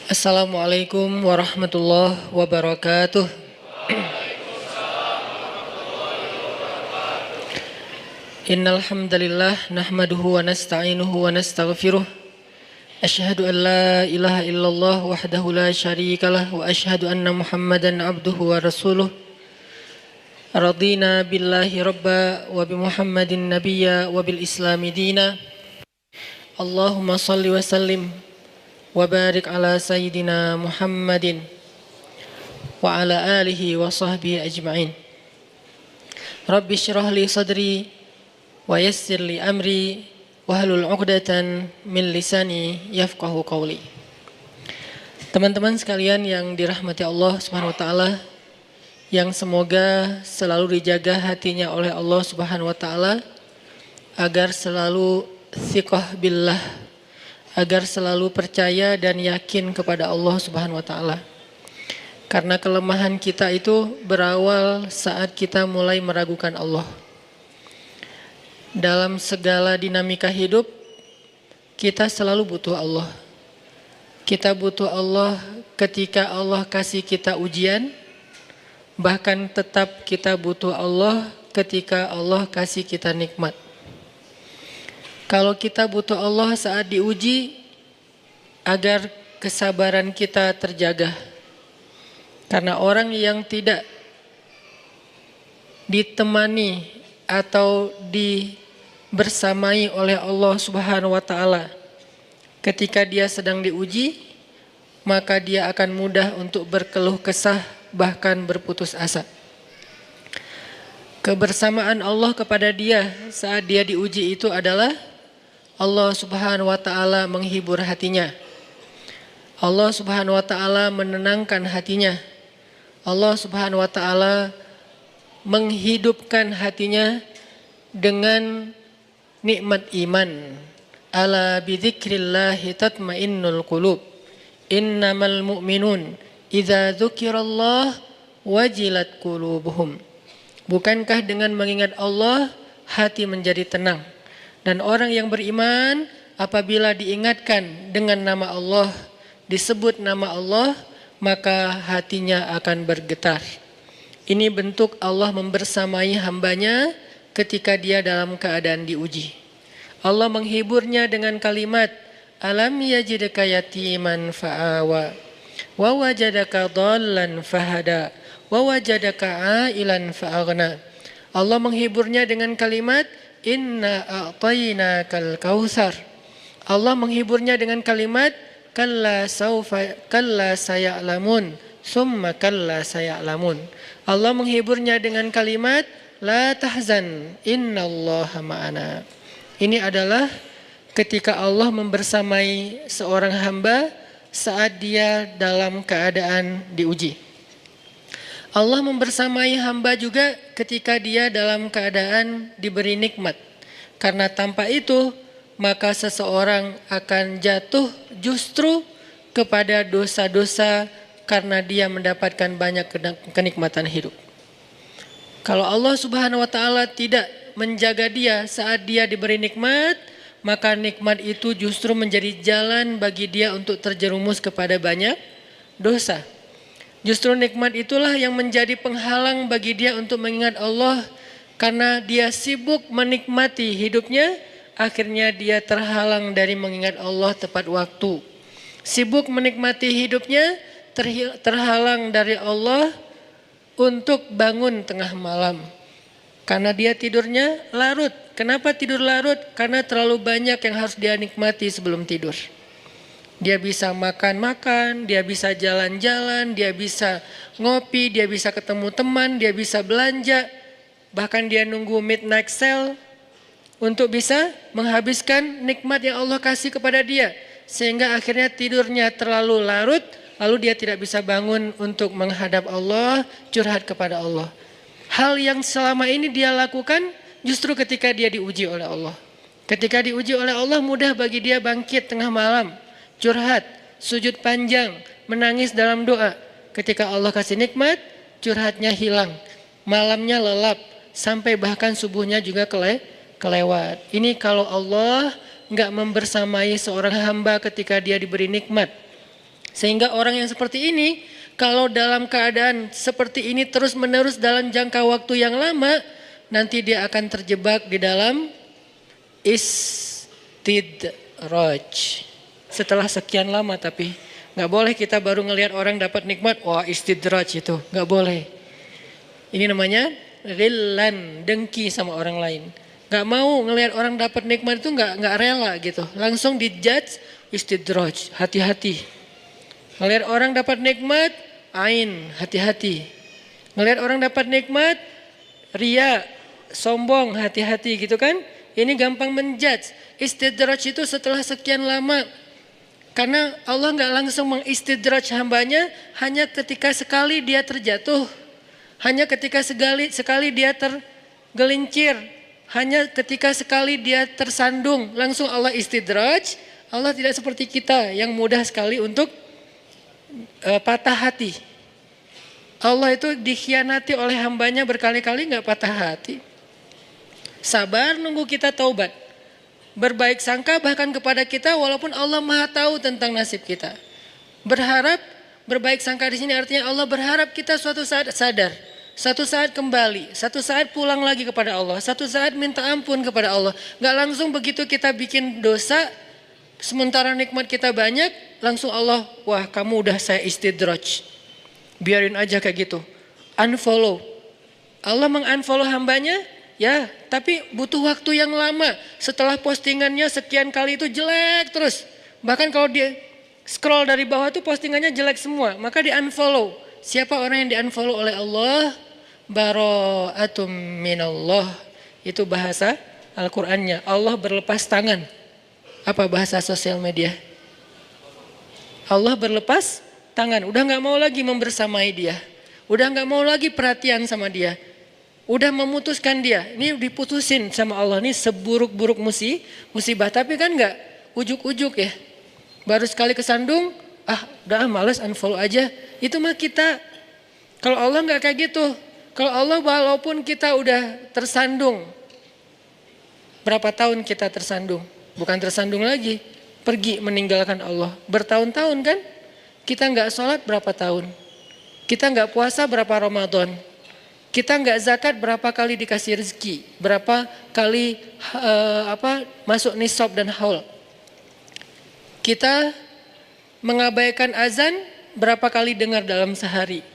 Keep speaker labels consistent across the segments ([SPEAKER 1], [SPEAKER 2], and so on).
[SPEAKER 1] Assalamualaikum warahmatullahi wabarakatuh. Innal hamdalillah nahmaduhu wa nasta'inuhu wa nastaghfiruh. Asyhadu an la ilaha illallah wahdahu la syarikalah wa asyhadu anna Muhammadan abduhu wa rasuluh. Radina billahi rabba wa bi Muhammadin nabiyya wa bil islami dina. Allahumma salli wa sallim wa barik ala sayyidina Muhammadin wa ala alihi wa sahbihi ajma'in. Rabbi syrah li sadri wa yassir li amri wahlul 'uqdatan min lisani yafqahu qawli. Teman-teman sekalian yang dirahmati Allah Subhanahu wa taala, yang semoga selalu dijaga hatinya oleh Allah Subhanahu wa taala agar selalu thiqah billah, agar selalu percaya dan yakin kepada Allah Subhanahu wa taala. Karena kelemahan kita itu berawal saat kita mulai meragukan Allah. Dalam segala dinamika hidup, kita selalu butuh Allah. Kita butuh Allah ketika Allah kasih kita ujian, bahkan tetap kita butuh Allah ketika Allah kasih kita nikmat. Kalau kita butuh Allah saat diuji, agar kesabaran kita terjaga. Karena orang yang tidak ditemani atau dibersamai oleh Allah Subhanahu wa taala ketika dia sedang diuji, maka dia akan mudah untuk berkeluh kesah, bahkan berputus asa. Kebersamaan Allah kepada dia saat dia diuji itu adalah Allah Subhanahu wa taala menghibur hatinya. Allah Subhanahu wa taala menenangkan hatinya. Allah Subhanahu wa taala menghidupkan hatinya dengan nikmat iman. Ala bidzikrillahi tatmainnul qulub. Innamal mu'minun idza dzukirallah wajilat qulubuhum. Bukankah dengan mengingat Allah hati menjadi tenang? Dan orang yang beriman apabila diingatkan dengan nama Allah, disebut nama Allah, maka hatinya akan bergetar. Ini bentuk Allah membersamai hambanya ketika dia dalam keadaan diuji. Allah menghiburnya dengan kalimat, alam yajidka yatiman fa'awa, wa wajadaka dhallan fahada, wa wajadaka ailan fa'aghna. Allah menghiburnya dengan kalimat, inna a'tainakal kautsar. Allah menghiburnya dengan kalimat, kalla saya'lamun, summa kalla saya'lamun. Allah menghiburnya dengan kalimat, la tahzan, innallaha ma'ana. Ini adalah ketika Allah membersamai seorang hamba saat dia dalam keadaan diuji. Allah membersamai hamba juga ketika dia dalam keadaan diberi nikmat. Karena tanpa itu, maka seseorang akan jatuh justru kepada dosa-dosa karena dia mendapatkan banyak kenikmatan hidup. Kalau Allah Subhanahu wa taala tidak menjaga dia saat dia diberi nikmat, maka nikmat itu justru menjadi jalan bagi dia untuk terjerumus kepada banyak dosa. Justru nikmat itulah yang menjadi penghalang bagi dia untuk mengingat Allah, karena dia sibuk menikmati hidupnya, akhirnya dia terhalang dari mengingat Allah tepat waktu. Sibuk menikmati hidupnya, terhalang dari Allah untuk bangun tengah malam. Karena dia tidurnya larut. Kenapa tidur larut? Karena terlalu banyak yang harus dia nikmati sebelum tidur. Dia bisa makan-makan, dia bisa jalan-jalan, dia bisa ngopi, dia bisa ketemu teman, dia bisa belanja. Bahkan dia nunggu midnight sale untuk bisa menghabiskan nikmat yang Allah kasih kepada dia. Sehingga akhirnya tidurnya terlalu larut, lalu dia tidak bisa bangun untuk menghadap Allah, curhat kepada Allah. Hal yang selama ini dia lakukan justru ketika dia diuji oleh Allah. Ketika diuji oleh Allah, mudah bagi dia bangkit tengah malam, curhat, sujud panjang, menangis dalam doa. Ketika Allah kasih nikmat, curhatnya hilang, malamnya lelap, sampai bahkan subuhnya juga kelewat. Ini kalau Allah enggak membersamai seorang hamba ketika dia diberi nikmat. Sehingga orang yang seperti ini, kalau dalam keadaan seperti ini terus-menerus dalam jangka waktu yang lama, nanti dia akan terjebak di dalam istidraj. Setelah sekian lama tapi nggak boleh kita baru ngelihat orang dapat nikmat, wah istidraj itu, nggak boleh. Ini namanya ghillan, dengki sama orang lain. Nggak mau ngelihat orang dapat nikmat itu nggak rela gitu, langsung dijudge istidraj, hati-hati. Ngelihat orang dapat nikmat, ain, hati-hati. Ngelihat orang dapat nikmat, ria, sombong, hati-hati gitu kan. Ini gampang menjudge. Istidraj itu setelah sekian lama. Karena Allah nggak langsung mengistidraj hambanya hanya ketika sekali dia terjatuh. Hanya ketika sekali dia tergelincir. Hanya ketika sekali dia tersandung. Langsung Allah istidraj. Allah tidak seperti kita yang mudah sekali untuk patah hati. Allah itu dikhianati oleh hambanya berkali-kali nggak patah hati. Sabar nunggu kita taubat. Berbaik sangka bahkan kepada kita walaupun Allah Maha tahu tentang nasib kita. Berharap, berbaik sangka di sini artinya Allah berharap kita suatu saat sadar, satu saat kembali, satu saat pulang lagi kepada Allah, satu saat minta ampun kepada Allah. Gak langsung begitu kita bikin dosa, sementara nikmat kita banyak, langsung Allah, wah kamu udah saya istidraj. Biarin aja kayak gitu. Unfollow. Allah mengunfollow hambanya, ya, tapi butuh waktu yang lama. Setelah postingannya sekian kali itu jelek terus. Bahkan kalau dia scroll dari bawah itu postingannya jelek semua, maka di unfollow. Siapa orang yang di unfollow oleh Allah? Bara'atum minallah. Itu bahasa Al-Qur'annya. Allah berlepas tangan. Apa bahasa sosial media? Allah berlepas tangan. Udah gak mau lagi membersamai dia. Udah gak mau lagi perhatian sama dia. Udah memutuskan dia, ini diputusin sama Allah, ini seburuk-buruk musibah, tapi kan enggak ujuk-ujuk ya. Baru sekali kesandung, udah males unfollow aja. Itu mah kita. Kalau Allah enggak kayak gitu. Kalau Allah walaupun kita udah tersandung, berapa tahun kita tersandung? Bukan tersandung lagi, pergi meninggalkan Allah. Bertahun-tahun kan? Kita enggak sholat berapa tahun? Kita enggak puasa berapa Ramadan? Kita enggak zakat berapa kali dikasih rezeki, berapa kali masuk nisab dan haul. Kita mengabaikan azan berapa kali dengar dalam sehari.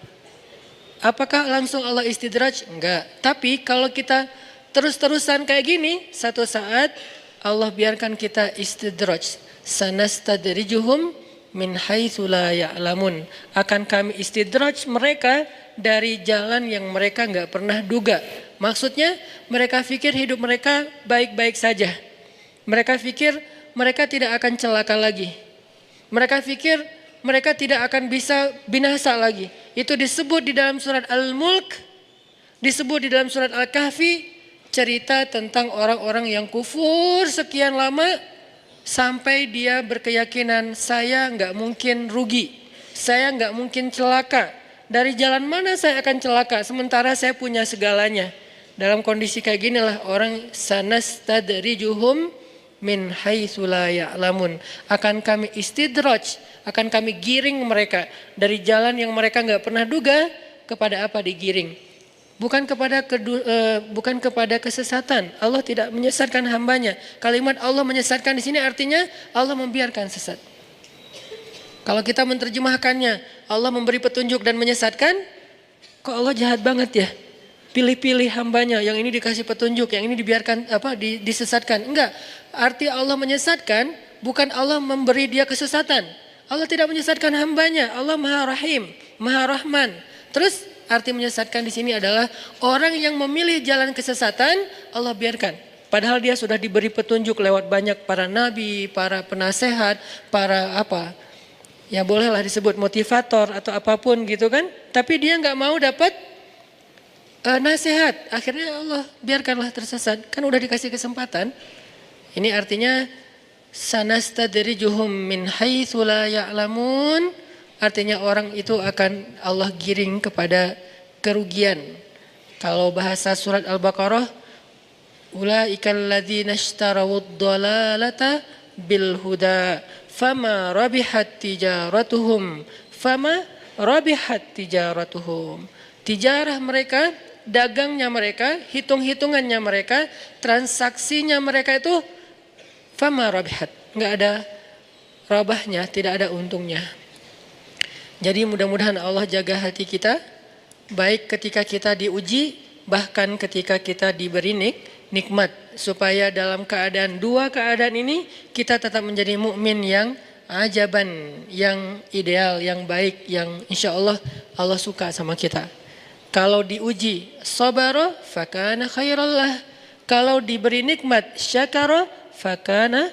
[SPEAKER 1] Apakah langsung Allah istidraj? Enggak. Tapi kalau kita terus-terusan kayak gini, satu saat Allah biarkan kita istidraj. Sanastadrijuhum min haitsu la ya'lamun. Akan kami istidraj mereka dari jalan yang mereka nggak pernah duga. Maksudnya mereka pikir hidup mereka baik-baik saja. Mereka pikir mereka tidak akan celaka lagi. Mereka pikir mereka tidak akan bisa binasa lagi. Itu disebut di dalam surat Al-Mulk, disebut di dalam surat Al-Kahfi, cerita tentang orang-orang yang kufur sekian lama sampai dia berkeyakinan saya nggak mungkin rugi, saya nggak mungkin celaka. Dari jalan mana saya akan celaka sementara saya punya segalanya. Dalam kondisi kayak ginilah orang sanastadrijuhum min haitsu la ya'lamun. Akan kami istidraj, akan kami giring mereka dari jalan yang mereka enggak pernah duga kepada apa digiring. Bukan kepada kesesatan. Allah tidak menyesatkan hambanya. Kalimat Allah menyesatkan di sini artinya Allah membiarkan sesat. Kalau kita menerjemahkannya, Allah memberi petunjuk dan menyesatkan, kok Allah jahat banget ya? Pilih-pilih hambanya, yang ini dikasih petunjuk, yang ini dibiarkan disesatkan. Enggak, arti Allah menyesatkan bukan Allah memberi dia kesesatan. Allah tidak menyesatkan hambanya, Allah Maha Rahim, Maha Rahman. Terus arti menyesatkan di sini adalah orang yang memilih jalan kesesatan, Allah biarkan. Padahal dia sudah diberi petunjuk lewat banyak para nabi, para penasehat, para ya bolehlah disebut motivator atau apapun gitu kan. Tapi dia nggak mau dapat nasihat. Akhirnya Allah biarkanlah tersesat. Kan udah dikasih kesempatan. Ini artinya sanastadrijuhum min haitsu la ya'lamun. Artinya orang itu akan Allah giring kepada kerugian. Kalau bahasa surat Al-Baqarah, ulaikal ladzina ishtarawud dhalalata bil huda fama rabihat tijaratuhum tijarah mereka, dagangnya mereka, hitung-hitungannya mereka, transaksinya mereka itu fama rabihat, enggak ada rabahnya, tidak ada untungnya. Jadi mudah-mudahan Allah jaga hati kita, baik ketika kita diuji, bahkan ketika kita diberi nikmat, supaya dalam keadaan dua keadaan ini kita tetap menjadi mukmin yang ajaban, yang ideal, yang baik, yang insya Allah Allah suka sama kita. Kalau diuji sabara fakana khairallah, kalau diberi nikmat syakara fakana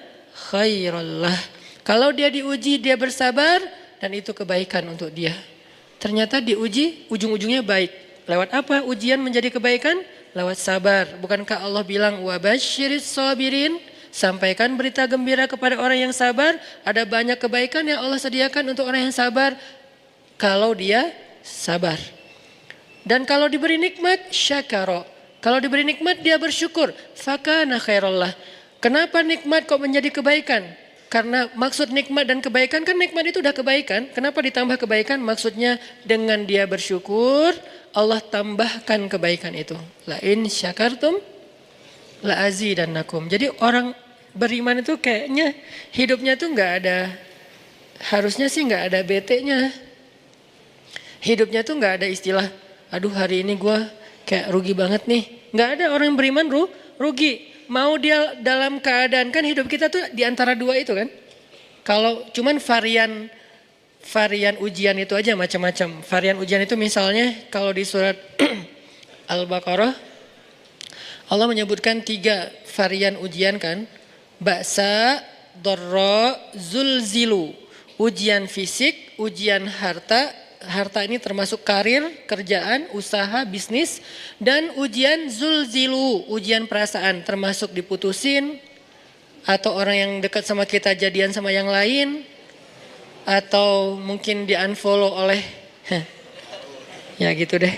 [SPEAKER 1] khairallah. Kalau dia diuji dia bersabar, dan itu kebaikan untuk dia. Ternyata diuji ujung-ujungnya baik. Lewat apa ujian menjadi kebaikan? Lewat sabar. Bukankah Allah bilang wabasyiris sabirin? Sampaikan berita gembira kepada orang yang sabar. Ada banyak kebaikan yang Allah sediakan untuk orang yang sabar kalau dia sabar. Dan kalau diberi nikmat syakara. Kalau diberi nikmat dia bersyukur. Fakana khairallah. Kenapa nikmat kok menjadi kebaikan? Karena maksud nikmat dan kebaikan kan nikmat itu udah kebaikan. Kenapa ditambah kebaikan? Maksudnya dengan dia bersyukur Allah tambahkan kebaikan itu. La in syakartum la azidannakum. Jadi orang beriman itu kayaknya hidupnya tuh nggak ada, harusnya sih nggak ada bete-nya. Hidupnya tuh nggak ada istilah, aduh hari ini gue kayak rugi banget nih. Nggak ada orang yang beriman rugi. Mau dia dalam keadaan, kan hidup kita tuh di antara dua itu kan. Kalau cuman varian ujian itu aja macam-macam. Varian ujian itu misalnya kalau di surat Al-Baqarah Allah menyebutkan 3 varian ujian kan. Ba'sa, dharra, zulzilu. Ujian fisik, ujian harta. Harta ini termasuk karir, kerjaan, usaha, bisnis. Dan ujian zulzilu, ujian perasaan, termasuk diputusin. Atau orang yang dekat sama kita jadian sama yang lain. Atau mungkin di unfollow oleh, ya gitu deh.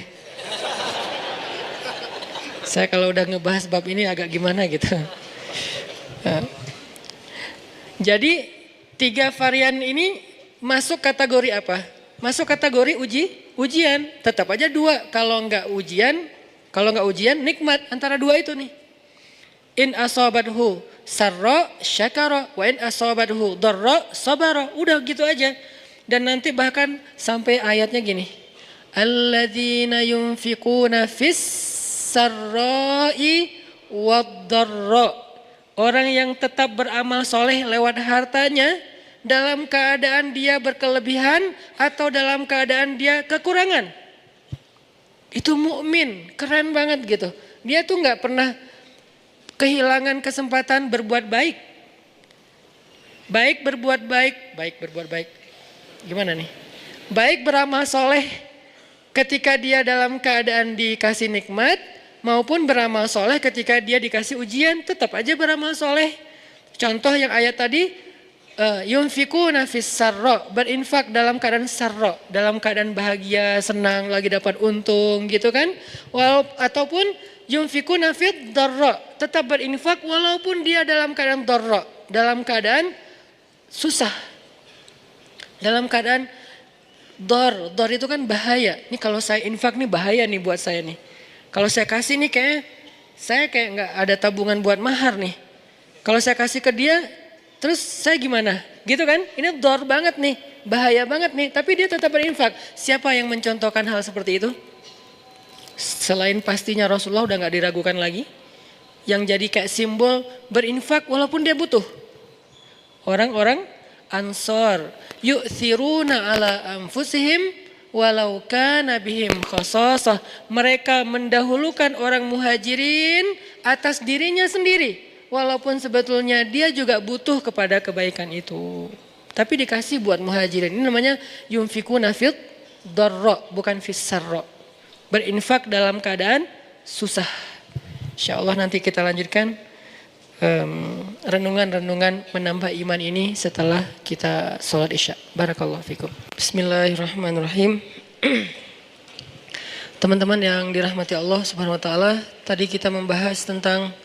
[SPEAKER 1] Saya kalau udah ngebahas bab ini agak gimana gitu. Jadi 3 varian ini masuk kategori apa? Masuk kategori ujian. Tetap aja 2. Kalau nggak ujian nikmat, antara 2 itu nih. In asabathu sarra syakara wa in asabathu dharra sabara. Udah gitu aja. Dan nanti bahkan sampai ayatnya gini. Alladzina yunfiquna fis sarra'i wad dharra. Orang yang tetap beramal soleh lewat hartanya dalam keadaan dia berkelebihan atau dalam keadaan dia kekurangan. Itu mukmin, keren banget gitu. Dia tuh nggak pernah kehilangan kesempatan berbuat baik. Baik berbuat baik. Gimana nih? Baik beramal soleh ketika dia dalam keadaan dikasih nikmat, maupun beramal soleh ketika dia dikasih ujian, tetap aja beramal soleh. Contoh yang ayat tadi, yunfikuna fis sarra, berinfak dalam keadaan sarra, dalam keadaan bahagia, senang, lagi dapat untung gitu kan. Ataupun yunfikuna fid dharra, tetap berinfak walaupun dia dalam keadaan dharra, dalam keadaan susah. Dalam keadaan dor itu kan bahaya. Ini kalau saya infak nih bahaya nih buat saya nih. Kalau saya kasih nih saya kayak nggak ada tabungan buat mahar nih. Kalau saya kasih ke dia, terus saya gimana? Gitu kan? Ini dor banget nih, bahaya banget nih. Tapi dia tetap berinfak. Siapa yang mencontohkan hal seperti itu? Selain pastinya Rasulullah udah nggak diragukan lagi. Yang jadi kayak simbol berinfak walaupun dia butuh. Orang-orang Ansor, yu'thiruna ala anfusihim walau kana bihim khasasah. Mereka mendahulukan orang muhajirin atas dirinya sendiri. Walaupun sebetulnya dia juga butuh kepada kebaikan itu. Tapi dikasih buat muhajirin. Ini namanya yunfikuna fid dharra, bukan fis sarra. Berinfak dalam keadaan susah. InsyaAllah nanti kita lanjutkan renungan-renungan menambah iman ini setelah kita sholat isya. Barakallahu fikum. Bismillahirrahmanirrahim. Teman-teman yang dirahmati Allah Subhanahu wa taala, tadi kita membahas tentang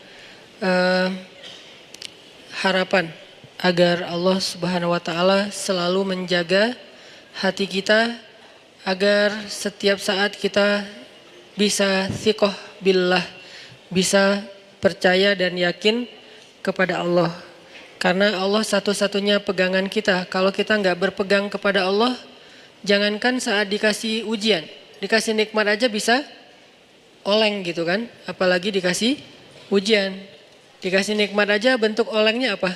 [SPEAKER 1] harapan agar Allah Subhanahu wa taala selalu menjaga hati kita agar setiap saat kita bisa thiqah billah, bisa percaya dan yakin kepada Allah. Karena Allah satu-satunya pegangan kita. Kalau kita nggak berpegang kepada Allah, jangankan saat dikasih ujian, dikasih nikmat aja bisa oleng gitu kan. Apalagi dikasih ujian. Dikasih nikmat aja bentuk olengnya apa?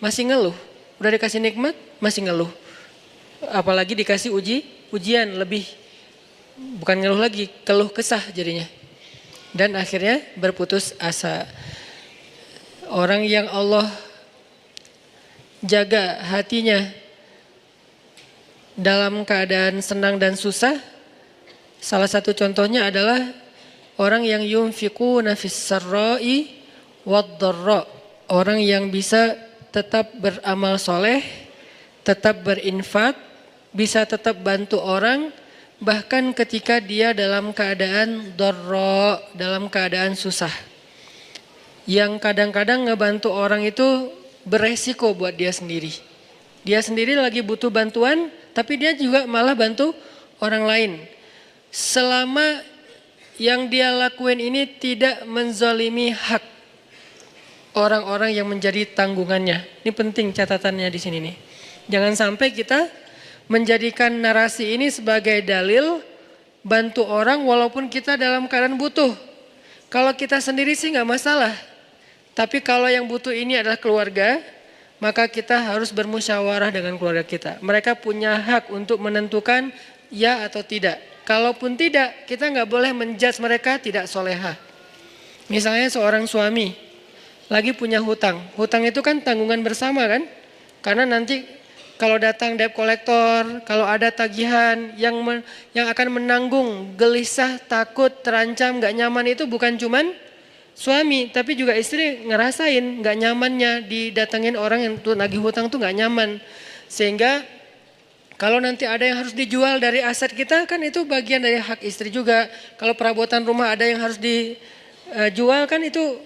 [SPEAKER 1] Masih ngeluh. Udah dikasih nikmat, masih ngeluh. Apalagi dikasih ujian lebih, bukan ngeluh lagi, keluh kesah jadinya. Dan akhirnya berputus asa. Orang yang Allah jaga hatinya dalam keadaan senang dan susah, salah satu contohnya adalah orang yang yunfiquna fis sarra'i wad dharra. Orang yang bisa tetap beramal soleh, tetap berinfak, bisa tetap bantu orang, bahkan ketika dia dalam keadaan dharra, dalam keadaan susah. Yang kadang-kadang ngebantu orang itu beresiko buat dia sendiri. Dia sendiri lagi butuh bantuan, tapi dia juga malah bantu orang lain. Selama yang dia lakuin ini tidak menzalimi hak orang-orang yang menjadi tanggungannya. Ini penting catatannya di sini nih. Jangan sampai kita menjadikan narasi ini sebagai dalil bantu orang walaupun kita dalam keadaan butuh. Kalau kita sendiri sih nggak masalah. Tapi kalau yang butuh ini adalah keluarga, maka kita harus bermusyawarah dengan keluarga kita. Mereka punya hak untuk menentukan ya atau tidak. Kalaupun tidak, kita nggak boleh menjudge mereka tidak soleha. Misalnya seorang suami lagi punya hutang. Hutang itu kan tanggungan bersama kan? Karena nanti kalau datang debt collector, kalau ada tagihan yang akan menanggung gelisah, takut, terancam, nggak nyaman itu bukan cuman suami, tapi juga istri ngerasain gak nyamannya didatengin orang yang tuh nagih hutang tuh gak nyaman. Sehingga kalau nanti ada yang harus dijual dari aset kita kan itu bagian dari hak istri juga. Kalau perabotan rumah ada yang harus dijual kan itu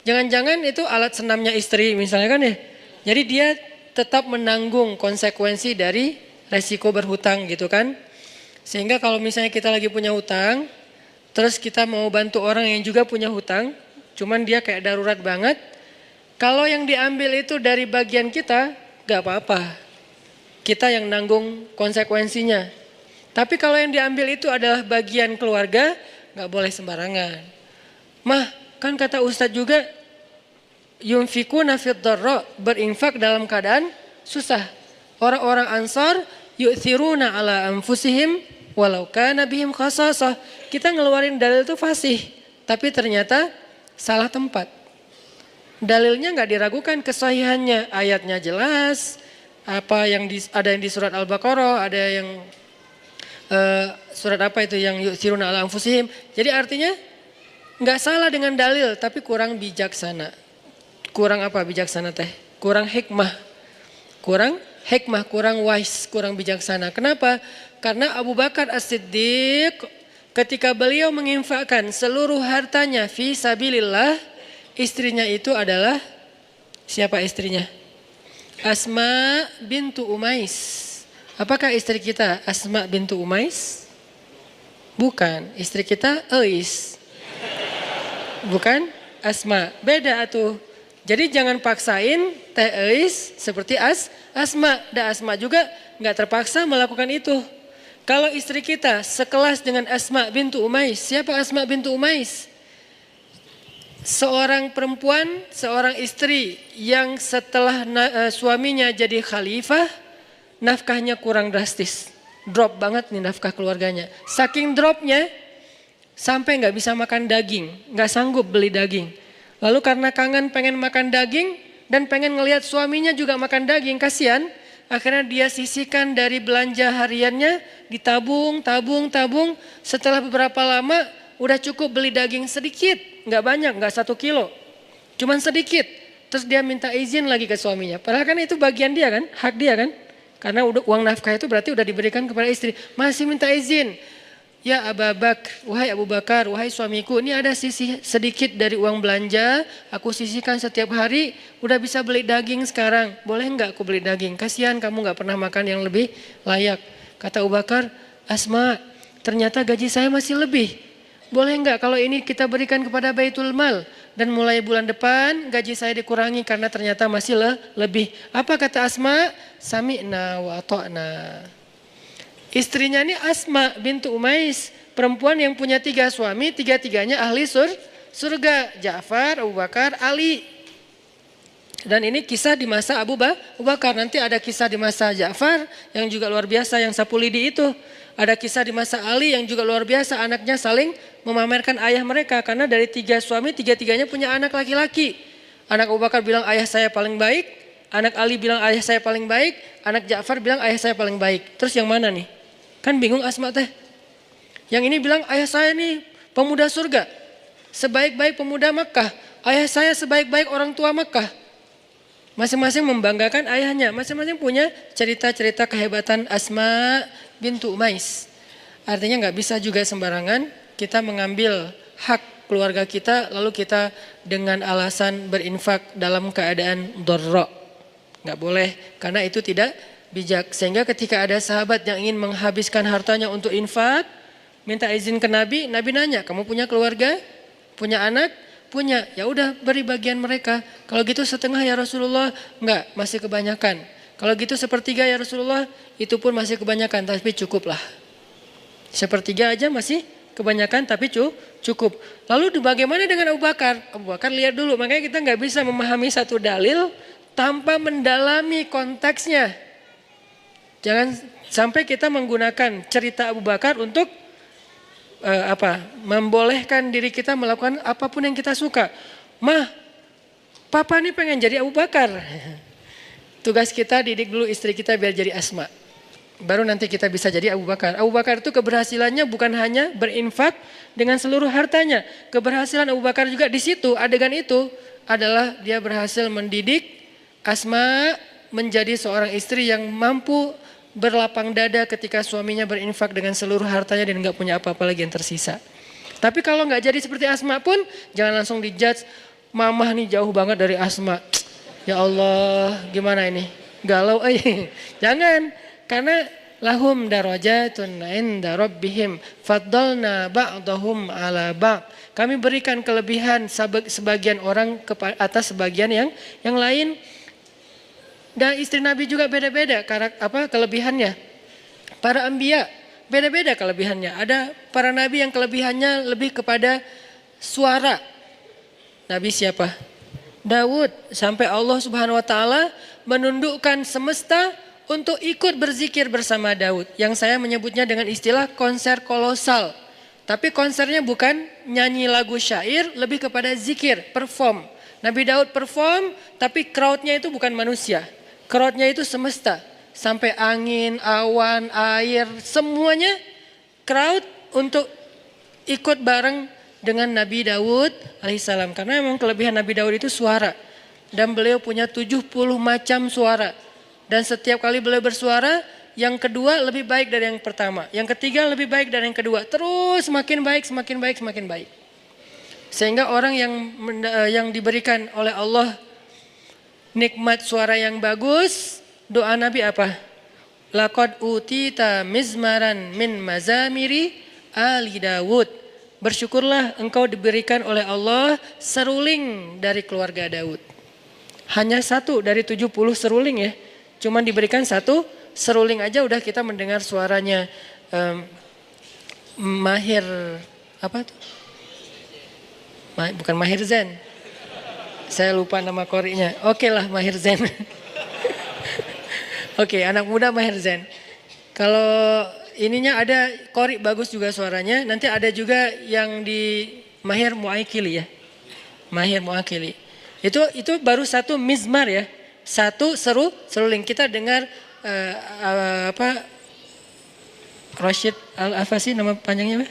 [SPEAKER 1] jangan-jangan itu alat senamnya istri misalnya kan ya. Jadi dia tetap menanggung konsekuensi dari resiko berhutang gitu kan. Sehingga kalau misalnya kita lagi punya hutang, terus kita mau bantu orang yang juga punya hutang, cuman dia kayak darurat banget. Kalau yang diambil itu dari bagian kita, gak apa-apa. Kita yang nanggung konsekuensinya. Tapi kalau yang diambil itu adalah bagian keluarga, gak boleh sembarangan. Mah, kan kata Ustadz juga, yunfikuna fid dharra, berinfak dalam keadaan susah. Orang-orang Ansar, yu'thiruna ala anfusihim, walau kana bihim khasasah. Kita ngeluarin dalil itu fasih, tapi ternyata salah tempat. Dalilnya nggak diragukan kesahihannya, ayatnya jelas. Apa yang ada yang di surat Al-Baqarah, ada yang surat apa itu yang yusiruna ala anfusihim. Jadi artinya nggak salah dengan dalil, tapi kurang bijaksana. Kurang apa bijaksana teh? Kurang hikmah. Kurang wise, kurang bijaksana. Kenapa? Karena Abu Bakar As-Siddiq ketika beliau menginfakkan seluruh hartanya fi sabilillah, istrinya itu adalah siapa istrinya? Asma bintu Umais. Apakah istri kita Asma bintu Umais? Bukan, istri kita Ais. Bukan Asma, beda atuh. Jadi jangan paksain Teh Ais seperti Asma. Dan Asma juga nggak terpaksa melakukan itu. Kalau istri kita sekelas dengan Asma bintu Umais, siapa Asma bintu Umais? Seorang perempuan, seorang istri yang setelah suaminya jadi khalifah, nafkahnya kurang drastis. Drop banget nih nafkah keluarganya. Saking dropnya, sampai nggak bisa makan daging, nggak sanggup beli daging. Lalu karena kangen pengen makan daging dan pengen ngelihat suaminya juga makan daging, kasihan. Akhirnya dia sisihkan dari belanja hariannya, ditabung. Setelah beberapa lama udah cukup beli daging sedikit, nggak banyak, nggak 1 kilo, cuman sedikit. Terus dia minta izin lagi ke suaminya. Padahal kan itu bagian dia kan, hak dia kan. Karena uang nafkah itu berarti udah diberikan kepada istri. Masih minta izin. Ya Aba Bakr, wahai Abu Bakar, wahai suamiku, ini ada sisi sedikit dari uang belanja, aku sisihkan setiap hari, udah bisa beli daging sekarang, boleh enggak aku beli daging? Kasihan kamu enggak pernah makan yang lebih layak. Kata Abu Bakar, Asma, ternyata gaji saya masih lebih. Boleh enggak kalau ini kita berikan kepada Baitul Mal dan mulai bulan depan gaji saya dikurangi karena ternyata masih lebih. Apa kata Asma? Sami'na wa ata'na. Istrinya ini Asma bintu Umais, perempuan yang punya 3 suami, 3-tiganya ahli surga. Ja'far, Abu Bakar, Ali. Dan ini kisah di masa Abu Bakar. Nanti ada kisah di masa Ja'far yang juga luar biasa, yang sapu lidi itu. Ada kisah di masa Ali yang juga luar biasa, anaknya saling memamerkan ayah mereka. Karena dari 3 suami, 3-tiganya punya anak laki-laki. Anak Abu Bakar bilang ayah saya paling baik, anak Ali bilang ayah saya paling baik, anak Ja'far bilang ayah saya paling baik. Terus yang mana nih? Kan bingung Asma teh. Yang ini bilang ayah saya nih pemuda surga, sebaik-baik pemuda Makkah. Ayah saya sebaik-baik orang tua Makkah. Masing-masing membanggakan ayahnya. Masing-masing punya cerita-cerita kehebatan Asma bintu Umais. Artinya nggak bisa juga sembarangan kita mengambil hak keluarga kita lalu kita dengan alasan berinfak dalam keadaan dharra. Nggak boleh, karena itu tidak bijak. Sehingga ketika ada sahabat yang ingin menghabiskan hartanya untuk infak, minta izin ke Nabi, Nabi nanya, kamu punya keluarga? Punya anak? Punya. Ya udah, beri bagian mereka. Kalau gitu setengah ya Rasulullah? Enggak, masih kebanyakan. Kalau gitu sepertiga ya Rasulullah? Itu pun masih kebanyakan, tapi cukuplah. Sepertiga aja masih kebanyakan, tapi cukup. Lalu bagaimana dengan Abu Bakar? Abu Bakar lihat dulu, makanya kita nggak bisa memahami satu dalil tanpa mendalami konteksnya. Jangan sampai kita menggunakan cerita Abu Bakar untuk membolehkan diri kita melakukan apapun yang kita suka. Mah, papa nih pengen jadi Abu Bakar. Tugas kita didik dulu istri kita biar jadi Asma. Baru nanti kita bisa jadi Abu Bakar. Abu Bakar itu keberhasilannya bukan hanya berinfak dengan seluruh hartanya. Keberhasilan Abu Bakar juga di situ, adegan itu adalah dia berhasil mendidik Asma menjadi seorang istri yang mampu berlapang dada ketika suaminya berinfak dengan seluruh hartanya dan nggak punya apa-apa lagi yang tersisa. Tapi kalau nggak jadi seperti Asma pun jangan langsung dijudge, mamah nih jauh banget dari Asma. Ya Allah, gimana ini? Galau Jangan, karena lahum darajatun inda rabbihim faddalna ba'dahum ala ba'd. Kami berikan kelebihan sebagian orang atas sebagian yang lain. Dan istri Nabi juga beda-beda kelebihannya. Para anbiya beda-beda kelebihannya. Ada para nabi yang kelebihannya lebih kepada suara. Nabi siapa? Daud. Sampai Allah Subhanahu wa taala menundukkan semesta untuk ikut berzikir bersama Daud. Yang saya menyebutnya dengan istilah konser kolosal. Tapi konsernya bukan nyanyi lagu syair, lebih kepada zikir, perform. Nabi Daud perform, tapi crowdnya itu bukan manusia. Crowdnya itu semesta, sampai angin, awan, air, semuanya crowd untuk ikut bareng dengan Nabi Daud alaihissalam. Karena memang kelebihan Nabi Daud itu suara. Dan beliau punya 70 macam suara. Dan setiap kali beliau bersuara, yang kedua lebih baik dari yang pertama. Yang ketiga lebih baik dari yang kedua. Terus semakin baik, semakin baik, semakin baik. Sehingga orang yang diberikan oleh Allah nikmat suara yang bagus, doa Nabi apa? Laqad utita mizmaran min mazamiri ali Dawud. Bersyukurlah engkau diberikan oleh Allah seruling dari keluarga Daud. Hanya 1 dari 70 seruling ya. Cuman diberikan 1 seruling aja udah kita mendengar suaranya Mahir apa tuh? Bukan Mahir Zain. Saya lupa nama korinya. Oke lah Mahir Zain. Oke, anak muda Mahir Zain. Kalau ininya ada kori bagus juga suaranya. Nanti ada juga yang di Mahir Muakili ya. Mahir Muakili. Itu baru 1 mizmar ya. 1 seruling. Kita dengar Rashid Al-Afasi nama panjangnya apa?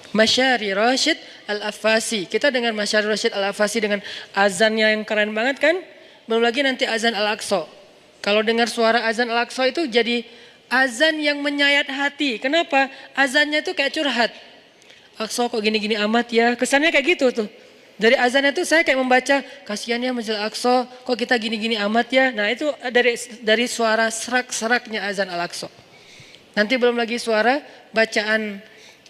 [SPEAKER 1] Masyari Rashid Al-Afasi. Kita dengar Masyari Rashid Al-Afasi dengan azannya yang keren banget kan? Belum lagi nanti azan Al-Aqsa. Kalau dengar suara azan Al-Aqsa itu jadi azan yang menyayat hati. Kenapa? Azannya itu kayak curhat. Aqsa kok gini-gini amat ya. Kesannya kayak gitu tuh. Dari azannya itu saya kayak membaca, kasihan ya Masjid Al-Aqsa, kok kita gini-gini amat ya. Nah itu dari suara serak-seraknya azan Al-Aqsa. Nanti belum lagi suara bacaan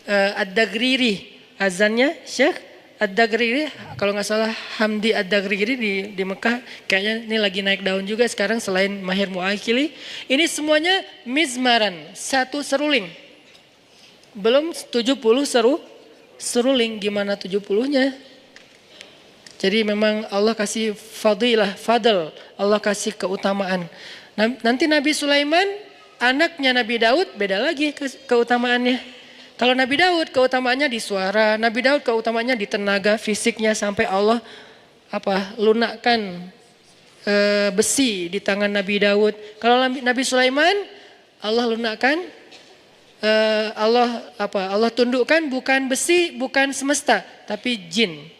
[SPEAKER 1] Ad-Dagriri, azannya Syekh Ad-Dagriri, kalau nggak salah Hamdi Ad-Dagriri di Mekah, kayaknya ini lagi naik daun juga sekarang selain Mahir Mu'akili. Ini semuanya mizmaran, satu seruling. Belum 70 seruling, gimana 70-nya? Jadi memang Allah kasih fadl, Allah kasih keutamaan. Nanti Nabi Sulaiman, anaknya Nabi Daud, beda lagi keutamaannya. Kalau Nabi Daud keutamaannya di suara, Nabi Daud keutamaannya di tenaga fisiknya sampai Allah lunakkan besi di tangan Nabi Daud. Kalau Nabi Sulaiman, Allah lunakkan Allah tundukkan bukan besi, bukan semesta, tapi jin.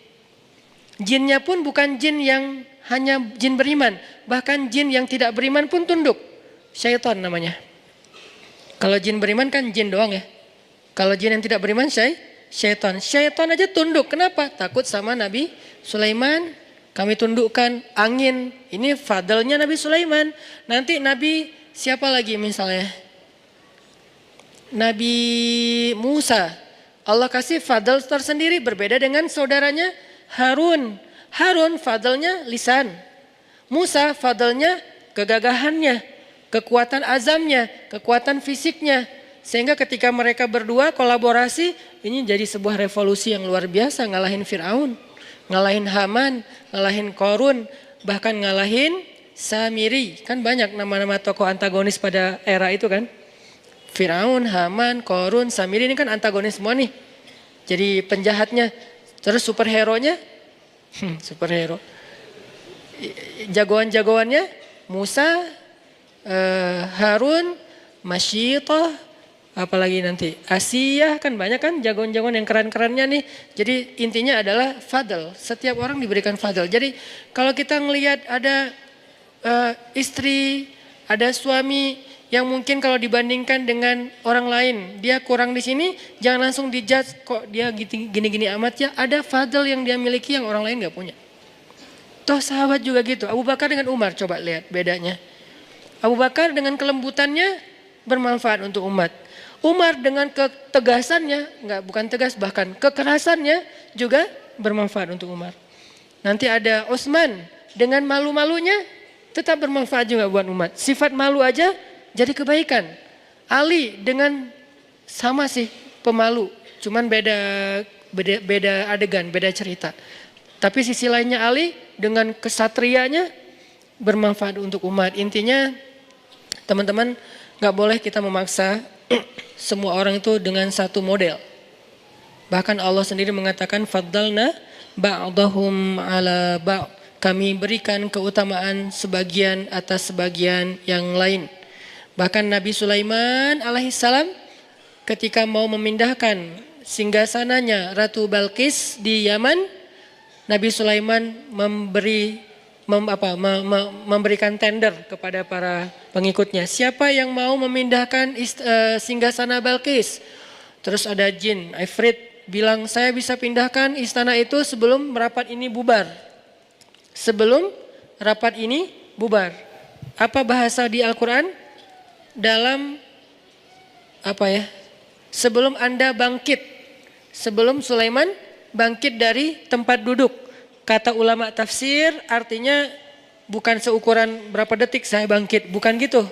[SPEAKER 1] Jinnya pun bukan jin yang hanya jin beriman, bahkan jin yang tidak beriman pun tunduk. Syaitan namanya. Kalau jin beriman kan jin doang ya. Kalau jin yang tidak beriman syaitan. Syaitan aja tunduk. Kenapa? Takut sama Nabi Sulaiman. Kami tundukkan angin. Ini fadlnya Nabi Sulaiman. Nanti Nabi siapa lagi misalnya? Nabi Musa. Allah kasih fadl tersendiri berbeda dengan saudaranya Harun. Harun fadlnya lisan. Musa fadlnya kegagahannya, kekuatan azamnya, kekuatan fisiknya. Sehingga ketika mereka berdua kolaborasi, ini jadi sebuah revolusi yang luar biasa. Ngalahin Fir'aun, ngalahin Haman, ngalahin Korun, bahkan ngalahin Samiri. Kan banyak nama-nama tokoh antagonis pada era itu kan. Fir'aun, Haman, Korun, Samiri ini kan antagonis semua nih. Jadi penjahatnya. Terus superhero-nya, superhero. Jagoan-jagoannya Musa, Harun, Masyitah, apalagi nanti Asiyah, kan banyak kan jagoan-jagoan yang keren-kerennya nih. Jadi intinya adalah fadl. Setiap orang diberikan fadl. Jadi kalau kita ngelihat ada istri, ada suami yang mungkin kalau dibandingkan dengan orang lain dia kurang di sini, jangan langsung dijudge kok dia gini-gini amat ya. Ada fadl yang dia miliki yang orang lain gak punya. Toh sahabat juga gitu. Abu Bakar dengan Umar, coba lihat bedanya. Abu Bakar dengan kelembutannya bermanfaat untuk umat. Umar dengan ketegasannya, bukan tegas, bahkan kekerasannya juga bermanfaat untuk Umar. Nanti ada Utsman dengan malu-malunya tetap bermanfaat juga buat umat. Sifat malu aja jadi kebaikan. Ali dengan sama sih pemalu, cuman beda adegan, beda cerita. Tapi sisi lainnya Ali dengan kesatrianya bermanfaat untuk umat. Intinya teman-teman gak boleh kita memaksa semua orang itu dengan satu model. Bahkan Allah sendiri mengatakan faddalna ba'dahum ala ba'd. Kami berikan keutamaan sebagian atas sebagian yang lain. Bahkan Nabi Sulaiman alaihissalam ketika mau memindahkan singgasananya Ratu Balqis di Yaman, Nabi Sulaiman memberikan tender kepada para pengikutnya. Siapa yang mau memindahkan singgasana Balqis? Terus ada jin, Ifrit bilang saya bisa pindahkan istana itu sebelum rapat ini bubar. Sebelum rapat ini bubar. Apa bahasa di Al-Quran? Dalam sebelum Anda bangkit, sebelum Sulaiman bangkit dari tempat duduk. Kata ulama tafsir artinya bukan seukuran berapa detik saya bangkit, bukan gitu.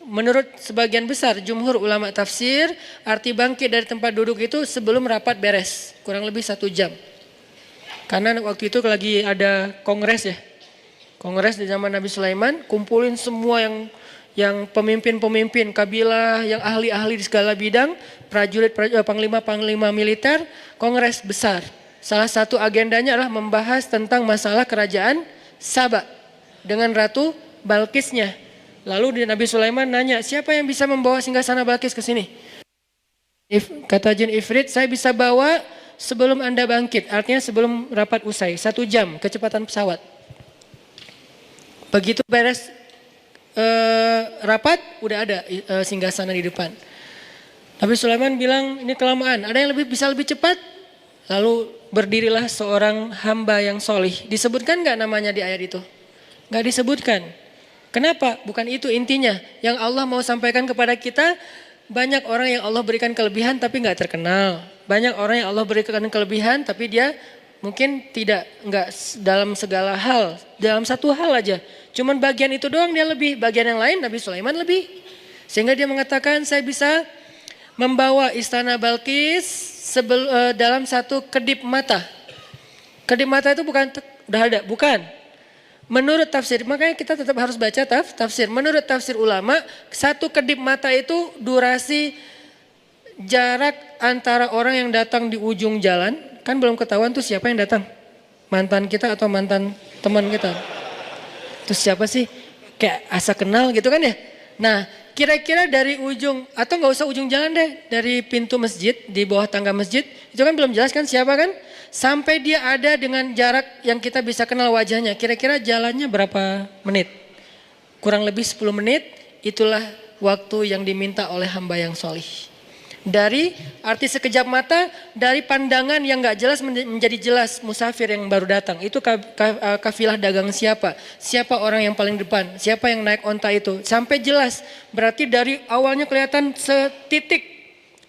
[SPEAKER 1] Menurut sebagian besar jumhur ulama tafsir, arti bangkit dari tempat duduk itu sebelum rapat beres, kurang lebih 1 jam. Karena waktu itu lagi ada kongres ya. Kongres di zaman Nabi Sulaiman, kumpulin semua yang pemimpin-pemimpin kabilah, yang ahli-ahli di segala bidang, prajurit, panglima-panglima militer, kongres besar. Salah satu agendanya adalah membahas tentang masalah kerajaan Saba dengan Ratu Balqisnya. Lalu Nabi Sulaiman nanya, siapa yang bisa membawa singgasana Balqis ke sini? Kata jin Ifrit, saya bisa bawa sebelum Anda bangkit, artinya sebelum rapat usai, 1 jam kecepatan pesawat. Begitu beres rapat, udah ada singgasana di depan. Nabi Sulaiman bilang ini kelamaan, ada yang bisa lebih cepat? Lalu berdirilah seorang hamba yang solih. Disebutkan gak namanya di ayat itu? Gak disebutkan. Kenapa? Bukan itu intinya. Yang Allah mau sampaikan kepada kita, banyak orang yang Allah berikan kelebihan tapi gak terkenal. Banyak orang yang Allah berikan kelebihan tapi dia mungkin nggak dalam segala hal. Dalam satu hal aja. Cuman bagian itu doang dia lebih. Bagian yang lain Nabi Sulaiman lebih. Sehingga dia mengatakan saya bisa membawa istana Balqis dalam satu kedip mata. Kedip mata itu udah ada, bukan. Menurut tafsir, makanya kita tetap harus baca tafsir. Menurut tafsir ulama, satu kedip mata itu durasi jarak antara orang yang datang di ujung jalan, kan belum ketahuan tuh siapa yang datang. Mantan kita atau mantan teman kita. Terus siapa sih? Kayak asa kenal gitu kan ya. Nah, kira-kira dari ujung, atau gak usah ujung jalan deh, dari pintu masjid, di bawah tangga masjid, itu kan belum jelas kan siapa kan? Sampai dia ada dengan jarak yang kita bisa kenal wajahnya, kira-kira jalannya berapa menit? Kurang lebih 10 menit, itulah waktu yang diminta oleh hamba yang solih. Dari arti sekejap mata, dari pandangan yang gak jelas menjadi jelas musafir yang baru datang. Itu kafilah dagang siapa? Siapa orang yang paling depan? Siapa yang naik onta itu? Sampai jelas. Berarti dari awalnya kelihatan setitik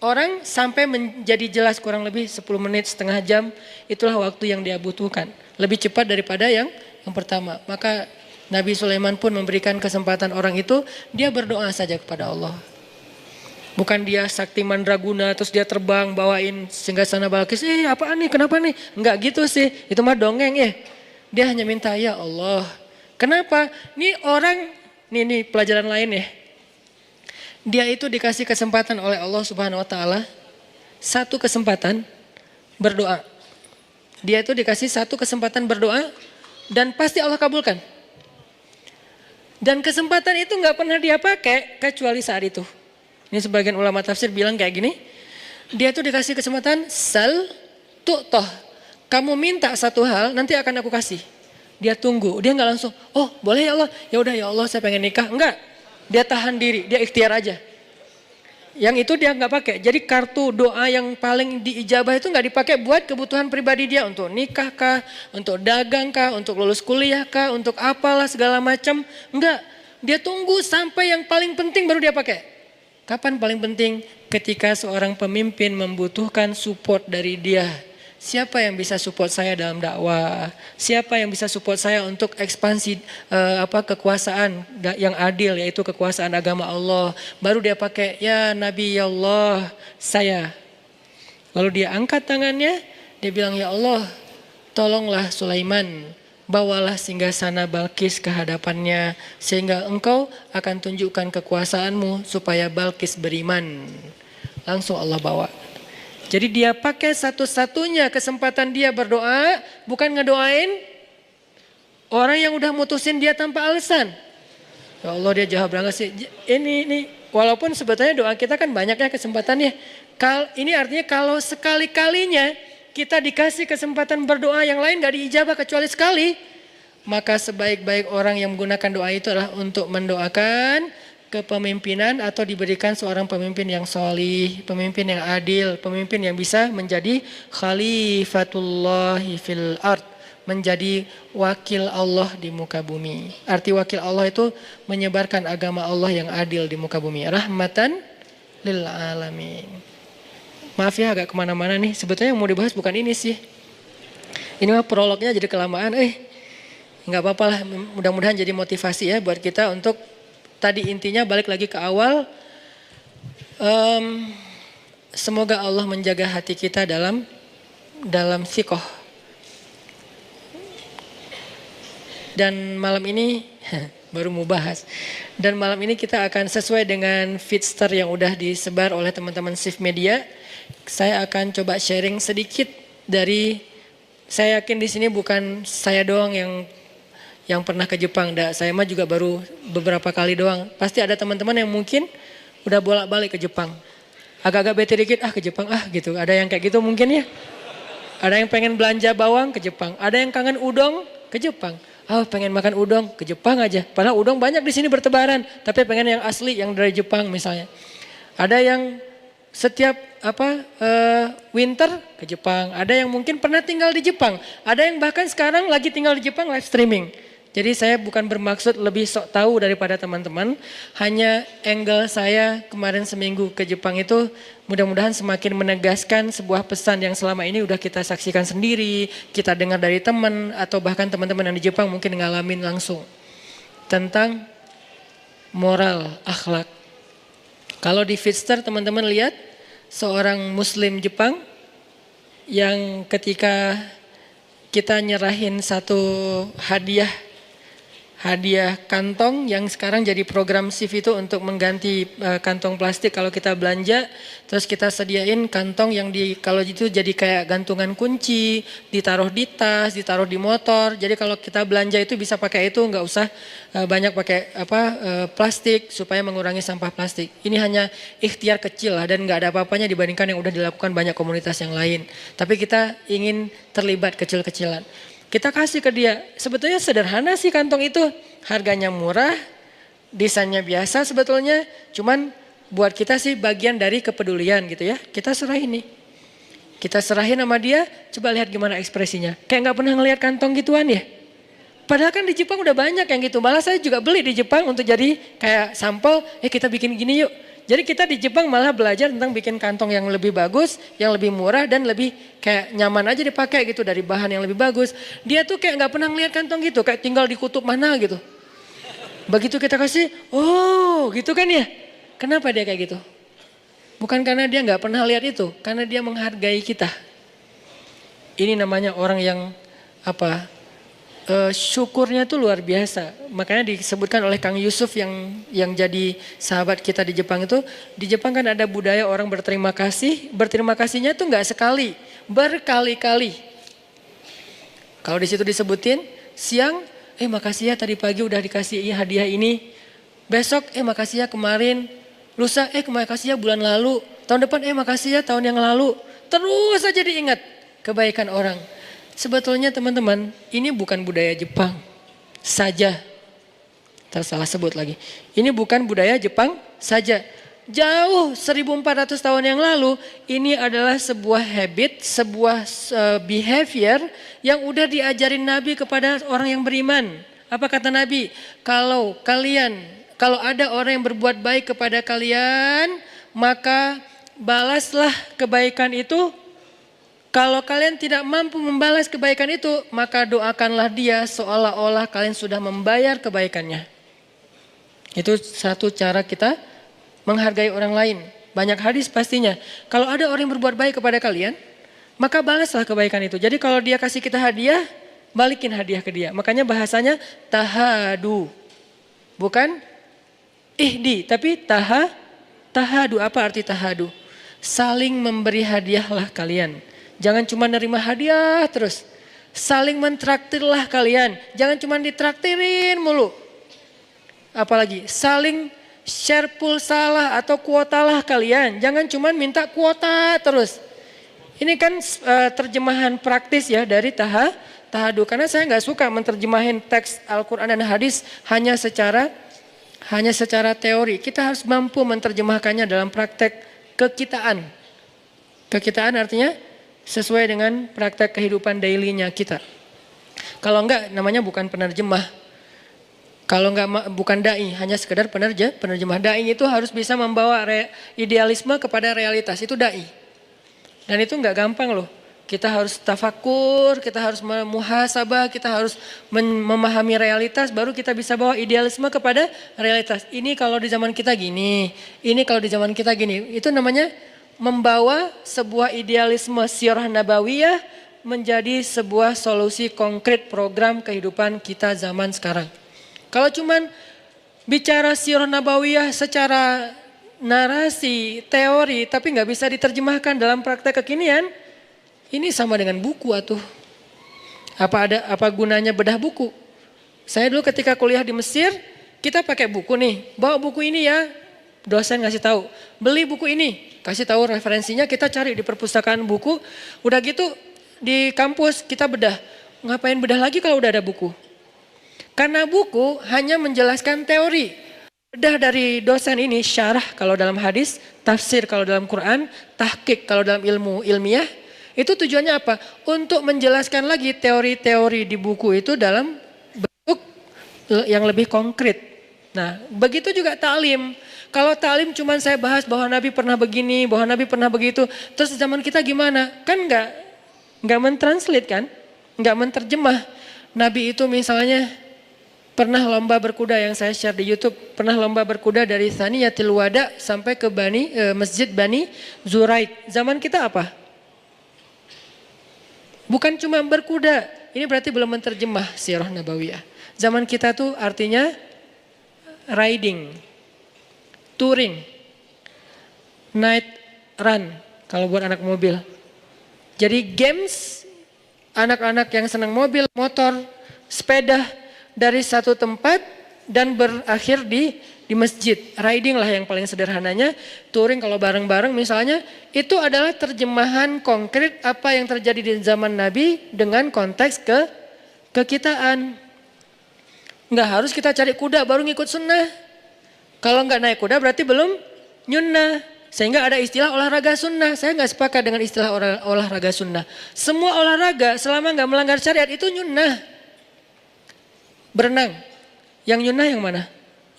[SPEAKER 1] orang sampai menjadi jelas kurang lebih 10 menit, setengah jam. Itulah waktu yang dia butuhkan. Lebih cepat daripada yang pertama. Maka Nabi Sulaiman pun memberikan kesempatan orang itu, dia berdoa saja kepada Allah. Bukan dia sakti mandraguna terus dia terbang bawain singgasana Balqis. Apaan nih? Kenapa nih? Enggak gitu sih. Itu mah dongeng ya. Dia hanya minta ya Allah. Kenapa? Nih orang, nih pelajaran lain ya. Dia itu dikasih kesempatan oleh Allah Subhanahu wa taala, satu kesempatan berdoa. Dia itu dikasih satu kesempatan berdoa dan pasti Allah kabulkan. Dan kesempatan itu enggak pernah dia pakai kecuali saat itu. Ini sebagian ulama tafsir bilang kayak gini. Dia tuh dikasih kesempatan sal tu'toh. Kamu minta satu hal nanti akan aku kasih. Dia tunggu. Dia gak langsung. Oh boleh ya Allah. Ya udah ya Allah saya pengen nikah. Enggak. Dia tahan diri. Dia ikhtiar aja. Yang itu dia gak pakai. Jadi kartu doa yang paling diijabah itu gak dipakai buat kebutuhan pribadi dia. Untuk nikah kah. Untuk dagang kah. Untuk lulus kuliah kah. Untuk apalah segala macam. Enggak. Dia tunggu sampai yang paling penting baru dia pakai. Kapan paling penting? Ketika seorang pemimpin membutuhkan support dari dia. Siapa yang bisa support saya dalam dakwah? Siapa yang bisa support saya untuk ekspansi kekuasaan yang adil, yaitu kekuasaan agama Allah? Baru dia pakai ya Nabi ya Allah saya. Lalu dia angkat tangannya, dia bilang ya Allah, tolonglah Sulaiman. Bawalah singgasana Balqis ke hadapannya sehingga engkau akan tunjukkan kekuasaanmu supaya Balqis beriman. Langsung Allah bawa. Jadi dia pakai satu-satunya kesempatan dia berdoa, bukan ngedoain orang yang udah mutusin dia tanpa alasan. Ya Allah dia jahat banget sih. Ini walaupun sebetulnya doa kita kan banyak ya kesempatannya. Ini artinya kalau sekali-kalinya kita dikasih kesempatan berdoa yang lain gak diijabah kecuali sekali. Maka sebaik-baik orang yang menggunakan doa itu adalah untuk mendoakan kepemimpinan atau diberikan seorang pemimpin yang solih, pemimpin yang adil, pemimpin yang bisa menjadi khalifatullahi fil ard, menjadi wakil Allah di muka bumi. Arti wakil Allah itu menyebarkan agama Allah yang adil di muka bumi. Rahmatan lil alamin. Maaf ya agak kemana-mana nih. Sebetulnya yang mau dibahas bukan ini sih. Ini mah prolognya jadi kelamaan. Nggak apa-apa lah. Mudah-mudahan jadi motivasi ya buat kita untuk tadi intinya balik lagi ke awal. Semoga Allah menjaga hati kita dalam sikoh. Dan malam ini baru mau bahas. Dan malam ini kita akan sesuai dengan feedster yang udah disebar oleh teman-teman Shift Media. Saya akan coba sharing sedikit dari, saya yakin di sini bukan saya doang yang pernah ke Jepang. Saya mah juga baru beberapa kali doang. Pasti ada teman-teman yang mungkin udah bolak-balik ke Jepang. Agak-agak bete dikit, ke Jepang gitu. Ada yang kayak gitu mungkin ya. Ada yang pengen belanja bawang ke Jepang. Ada yang kangen udang ke Jepang. Oh pengen makan udang ke Jepang aja. Padahal udang banyak di sini bertebaran, tapi pengen yang asli yang dari Jepang misalnya. Ada yang setiap winter ke Jepang. Ada yang mungkin pernah tinggal di Jepang. Ada yang bahkan sekarang lagi tinggal di Jepang live streaming. Jadi saya bukan bermaksud lebih sok tahu daripada teman-teman. Hanya angle saya kemarin seminggu ke Jepang itu mudah-mudahan semakin menegaskan sebuah pesan yang selama ini udah kita saksikan sendiri. Kita dengar dari teman atau bahkan teman-teman yang di Jepang mungkin ngalamin langsung. Tentang moral, akhlak. Kalau di Feedster teman-teman lihat seorang muslim Jepang yang ketika kita nyerahin satu hadiah kantong yang sekarang jadi program SIF itu untuk mengganti kantong plastik kalau kita belanja, terus kita sediain kantong yang kalau itu jadi kayak gantungan kunci, ditaruh di tas, ditaruh di motor. Jadi kalau kita belanja itu bisa pakai itu, nggak usah banyak pakai plastik supaya mengurangi sampah plastik. Ini hanya ikhtiar kecil lah dan nggak ada apa-apanya dibandingkan yang udah dilakukan banyak komunitas yang lain. Tapi kita ingin terlibat kecil-kecilan. Kita kasih ke dia, sebetulnya sederhana sih kantong itu, harganya murah, desainnya biasa sebetulnya, cuman buat kita sih bagian dari kepedulian gitu ya. Kita serahin nih, kita serahin sama dia, coba lihat gimana ekspresinya. Kayak gak pernah ngelihat kantong gituan ya. Padahal kan di Jepang udah banyak yang gitu, malah saya juga beli di Jepang untuk jadi kayak sampel, kita bikin gini yuk. Jadi kita di Jepang malah belajar tentang bikin kantong yang lebih bagus, yang lebih murah dan lebih kayak nyaman aja dipakai gitu dari bahan yang lebih bagus. Dia tuh kayak nggak pernah ngeliat kantong gitu, kayak tinggal di kutub mana gitu. Begitu kita kasih, oh gitu kan ya. Kenapa dia kayak gitu? Bukan karena dia nggak pernah lihat itu, karena dia menghargai kita. Ini namanya orang yang syukurnya tuh luar biasa. Makanya disebutkan oleh Kang Yusuf yang jadi sahabat kita di Jepang itu, di Jepang kan ada budaya orang berterima kasih. Berterima kasihnya tuh nggak sekali, berkali-kali. Kalau di situ disebutin siang, makasih ya tadi pagi udah dikasih hadiah ini. Besok makasih ya kemarin. Lusa makasih ya bulan lalu. Tahun depan makasih ya tahun yang lalu. Terus aja diingat kebaikan orang. Sebetulnya teman-teman, ini bukan budaya Jepang saja. Salah sebut lagi. Ini bukan budaya Jepang saja. Jauh 1400 tahun yang lalu, ini adalah sebuah habit, sebuah behavior yang udah diajarin Nabi kepada orang yang beriman. Apa kata Nabi? Kalau ada orang yang berbuat baik kepada kalian, maka balaslah kebaikan itu. Kalau kalian tidak mampu membalas kebaikan itu, maka doakanlah dia seolah-olah kalian sudah membayar kebaikannya. Itu satu cara kita menghargai orang lain. Banyak hadis pastinya. Kalau ada orang yang berbuat baik kepada kalian, maka balaslah kebaikan itu. Jadi kalau dia kasih kita hadiah, balikin hadiah ke dia. Makanya bahasanya tahadu. Bukan ihdi, tapi tahadu. Apa arti tahadu? Saling memberi hadiahlah kalian. Jangan cuma nerima hadiah terus. Saling mentraktirlah kalian. Jangan cuma ditraktirin mulu. Apalagi saling share pulsa atau kuotalah kalian. Jangan cuma minta kuota terus. Ini kan terjemahan praktis ya dari tahadu. Karena saya nggak suka menerjemahin teks Al-Quran dan hadis hanya secara teori. Kita harus mampu menerjemahkannya dalam praktek kekitaan. Kekitaan artinya sesuai dengan praktek kehidupan daily-nya kita. Kalau enggak namanya bukan penerjemah. Kalau enggak bukan dai, hanya sekedar penerjemah. Dai itu harus bisa membawa idealisme kepada realitas, itu dai. Dan itu enggak gampang loh. Kita harus tafakur, kita harus muhasabah, kita harus memahami realitas, baru kita bisa bawa idealisme kepada realitas. Ini kalau di zaman kita gini, ini kalau di zaman kita gini. Itu namanya membawa sebuah idealisme sirah nabawiyah menjadi sebuah solusi konkret program kehidupan kita zaman sekarang. Kalau cuman bicara sirah nabawiyah secara narasi, teori, tapi nggak bisa diterjemahkan dalam praktek kekinian, ini sama dengan buku atuh. Apa gunanya bedah buku? Saya dulu ketika kuliah di Mesir, kita pakai buku nih, bawa buku ini ya, dosen ngasih tahu, beli buku ini. Kasih tahu referensinya, kita cari di perpustakaan buku. Udah gitu di kampus kita bedah. Ngapain bedah lagi kalau udah ada buku? Karena buku hanya menjelaskan teori. Bedah dari dosen ini, syarah kalau dalam hadis, tafsir kalau dalam Quran, tahqiq kalau dalam ilmu ilmiah. Itu tujuannya apa? Untuk menjelaskan lagi teori-teori di buku itu dalam bentuk yang lebih konkret. Nah, begitu juga ta'lim. Kalau ta'lim cuma saya bahas bahwa Nabi pernah begini, bahwa Nabi pernah begitu. Terus zaman kita gimana? Kan enggak mentranslate kan? Enggak menterjemah. Nabi itu misalnya pernah lomba berkuda yang saya share di YouTube. Pernah lomba berkuda dari Thaniyatil Wada sampai ke Masjid Bani Zuraik. Zaman kita apa? Bukan cuma berkuda. Ini berarti belum menterjemah Sirah Nabawiyah. Zaman kita tuh artinya riding, touring, night run kalau buat anak mobil. Jadi games anak-anak yang senang mobil, motor, sepeda dari satu tempat dan berakhir di masjid. Riding lah yang paling sederhananya. Touring kalau bareng-bareng misalnya. Itu adalah terjemahan konkret apa yang terjadi di zaman Nabi dengan konteks kekitaan. Nggak harus kita cari kuda baru ngikut sunnah. Kalau nggak naik kuda berarti belum nyunnah. Sehingga ada istilah olahraga sunnah. Saya nggak sepakat dengan istilah olahraga sunnah. Semua olahraga selama nggak melanggar syariat itu nyunnah. Berenang. Yang nyunnah yang mana?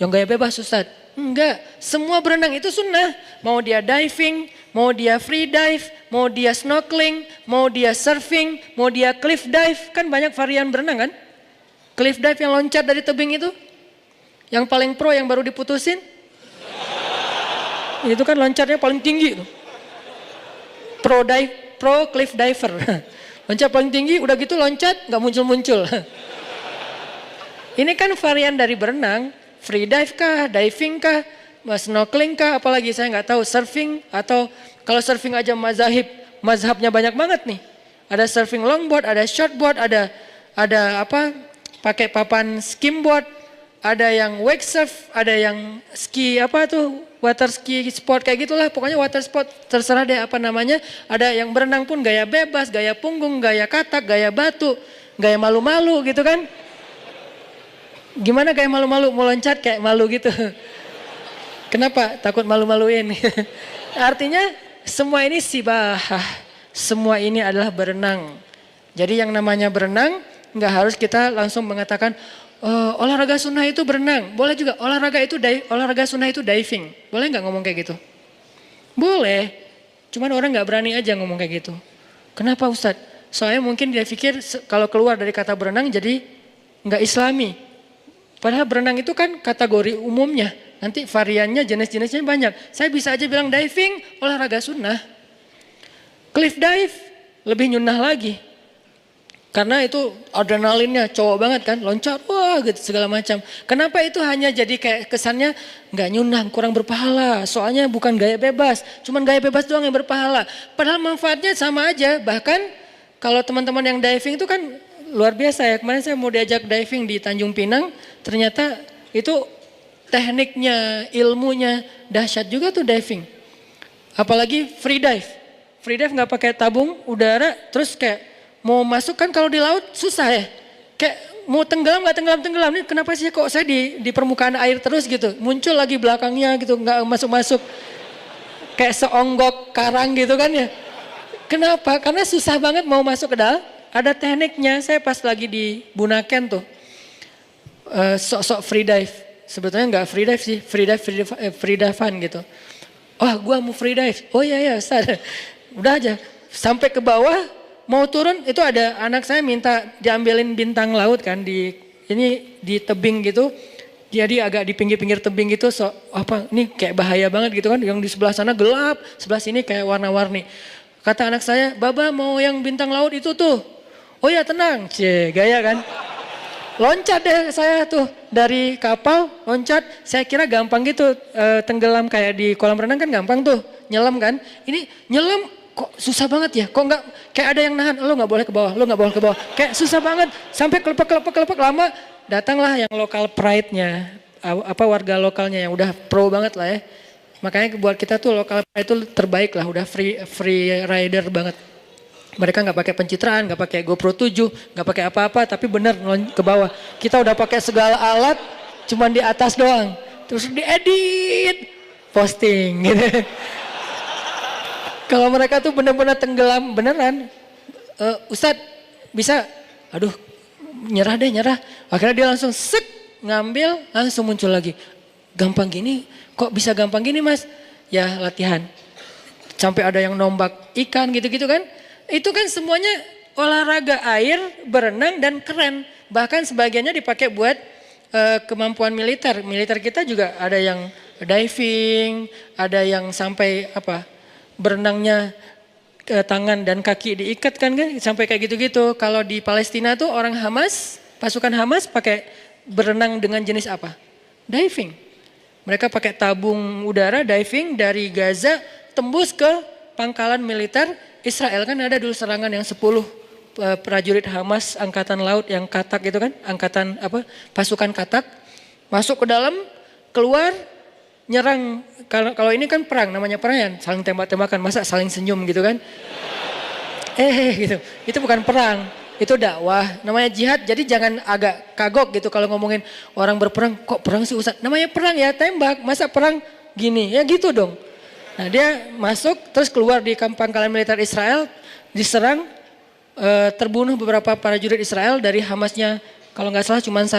[SPEAKER 1] Yang gaya bebas Ustaz? Enggak. Semua berenang itu sunnah. Mau dia diving, mau dia free dive, mau dia snorkeling, mau dia surfing, mau dia cliff dive. Kan banyak varian berenang kan? Cliff dive yang loncat dari tebing itu. Yang paling pro yang baru diputusin. Itu kan loncatnya paling tinggi. Pro cliff diver. Loncat paling tinggi, udah gitu loncat gak muncul-muncul. Ini kan varian dari berenang, free dive kah, diving kah, snorkeling kah, apalagi saya nggak tahu, surfing atau kalau surfing aja mazhabnya banyak banget nih. Ada surfing longboard, ada shortboard, ada apa? Pakai papan skimboard, ada yang wake surf, ada yang ski apa tuh, water ski sport kayak gitulah, pokoknya water sport terserah deh apa namanya. Ada yang berenang pun gaya bebas, gaya punggung, gaya katak, gaya batu, gaya malu-malu gitu kan. Gimana kayak malu-malu, mau loncat kayak malu gitu. Kenapa? Takut malu-maluin. Artinya semua ini sibahah. Semua ini adalah berenang. Jadi yang namanya berenang nggak harus kita langsung mengatakan olahraga sunnah itu berenang. Boleh juga olahraga sunnah itu diving. Boleh nggak ngomong kayak gitu? Boleh. Cuman orang nggak berani aja ngomong kayak gitu. Kenapa Ustadz? Soalnya mungkin dia pikir kalau keluar dari kata berenang jadi nggak islami. Padahal berenang itu kan kategori umumnya. Nanti variannya, jenis-jenisnya banyak. Saya bisa aja bilang diving, olahraga sunnah. Cliff dive, lebih nyunnah lagi. Karena itu adrenalinnya cowok banget kan. Loncat, wah gitu segala macam. Kenapa itu hanya jadi kayak kesannya nggak nyunnah, kurang berpahala. Soalnya bukan gaya bebas. Cuman gaya bebas doang yang berpahala. Padahal manfaatnya sama aja. Bahkan kalau teman-teman yang diving itu kan luar biasa ya. Kemarin saya mau diajak diving di Tanjung Pinang. Ternyata itu tekniknya, ilmunya dahsyat juga tuh diving. Apalagi free dive. Free dive nggak pakai tabung udara, terus kayak mau masuk kan kalau di laut susah ya. Kayak mau tenggelam nggak tenggelam. Ini kenapa sih kok saya di permukaan air terus gitu. Muncul lagi belakangnya gitu, nggak masuk-masuk. Kayak seonggok karang gitu kan ya. Kenapa? Karena susah banget mau masuk ke dalam. Ada tekniknya. Saya pas lagi di Bunaken tuh. Sok-sok free dive. Sebetulnya nggak free dive sih, free dive-an gitu. Wah gua mau free dive. Oh iya Ustaz. Udah aja. Sampai ke bawah, mau turun itu ada anak saya minta diambilin bintang laut kan di tebing gitu. Jadi agak di pinggir-pinggir tebing gitu. Ini kayak bahaya banget gitu kan. Yang di sebelah sana gelap, sebelah sini kayak warna-warni. Kata anak saya, Baba mau yang bintang laut itu tuh. Oh ya tenang, gaya kan. Loncat deh saya tuh dari kapal loncat, saya kira gampang gitu tenggelam kayak di kolam renang kan gampang tuh nyelam kan. Ini nyelam kok susah banget ya, kok nggak kayak ada yang nahan, lo nggak boleh ke bawah, kayak susah banget sampai kelepek lama datanglah yang lokal pride-nya, warga lokalnya yang udah pro banget lah ya. Makanya buat kita tuh lokal pride itu terbaik lah, udah free rider banget. Mereka nggak pakai pencitraan, nggak pakai GoPro 7, nggak pakai apa-apa, tapi benar ke bawah. Kita udah pakai segala alat, cuman di atas doang. Terus diedit, posting gitu. Kalau mereka tuh benar-benar tenggelam beneran. Ustadz bisa, aduh nyerah deh nyerah. Akhirnya dia langsung ngambil, langsung muncul lagi. Gampang gini, kok bisa gampang gini mas? Ya latihan. Sampai ada yang nombak ikan gitu-gitu kan. Itu kan semuanya olahraga air, berenang dan keren. Bahkan sebagiannya dipakai buat kemampuan militer. Militer kita juga ada yang diving, ada yang sampai berenangnya tangan dan kaki diikat kan sampai kayak gitu-gitu. Kalau di Palestina tuh orang Hamas, pasukan Hamas pakai berenang dengan jenis apa? Diving. Mereka pakai tabung udara diving dari Gaza tembus ke pangkalan militer Israel. Kan ada dulu serangan yang 10 prajurit Hamas angkatan laut yang katak gitu kan, angkatan pasukan katak masuk ke dalam, keluar nyerang. Kalau ini kan perang, namanya perang ya, saling tembak-tembakan, masa saling senyum gitu kan. Gitu. Itu bukan perang, itu dakwah, namanya jihad. Jadi jangan agak kagok gitu kalau ngomongin orang berperang, kok perang sih Ustaz? Namanya perang ya, tembak, masa perang gini, ya gitu dong. Nah dia masuk terus keluar di pangkalan militer Israel, diserang, terbunuh beberapa prajurit Israel dari Hamasnya. Kalau nggak salah cuma 1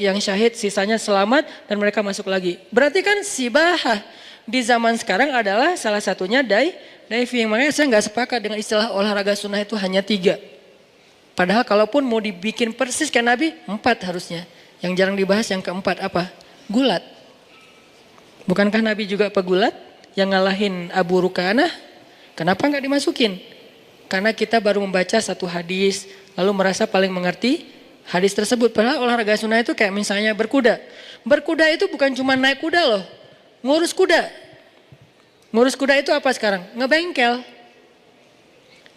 [SPEAKER 1] yang syahid, sisanya selamat dan mereka masuk lagi. Berarti kan sibahah di zaman sekarang adalah salah satunya diving. Makanya saya nggak sepakat dengan istilah olahraga sunnah itu hanya 3. Padahal kalaupun mau dibikin persis kayak Nabi, 4 harusnya. Yang jarang dibahas yang keempat apa? Gulat. Bukankah Nabi juga pegulat? Yang ngalahin Abu Rukanah, kenapa nggak dimasukin? Karena kita baru membaca 1 hadis, lalu merasa paling mengerti hadis tersebut. Padahal olahraga sunnah itu kayak misalnya berkuda. Berkuda itu bukan cuma naik kuda loh, ngurus kuda. Ngurus kuda itu apa sekarang? Ngebengkel.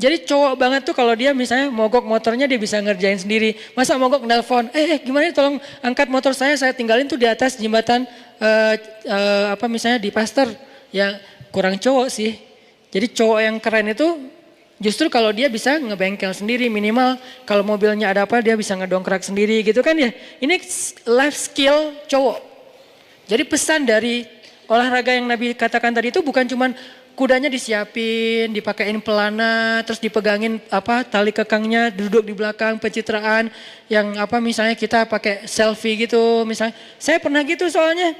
[SPEAKER 1] Jadi cowok banget tuh kalau dia misalnya mogok motornya dia bisa ngerjain sendiri. Masa mogok nelpon, gimana tolong angkat motor saya tinggalin tuh di atas jembatan misalnya di Pasteur. Ya kurang cowok sih. Jadi cowok yang keren itu justru kalau dia bisa ngebengkel sendiri, minimal kalau mobilnya ada apa dia bisa ngedongkrak sendiri gitu kan ya. Ini life skill cowok. Jadi pesan dari olahraga yang Nabi katakan tadi itu bukan cuman kudanya disiapin, dipakein pelana, terus dipegangin tali kekangnya, duduk di belakang, pencitraan yang misalnya kita pakai selfie gitu misalnya. Saya pernah gitu soalnya.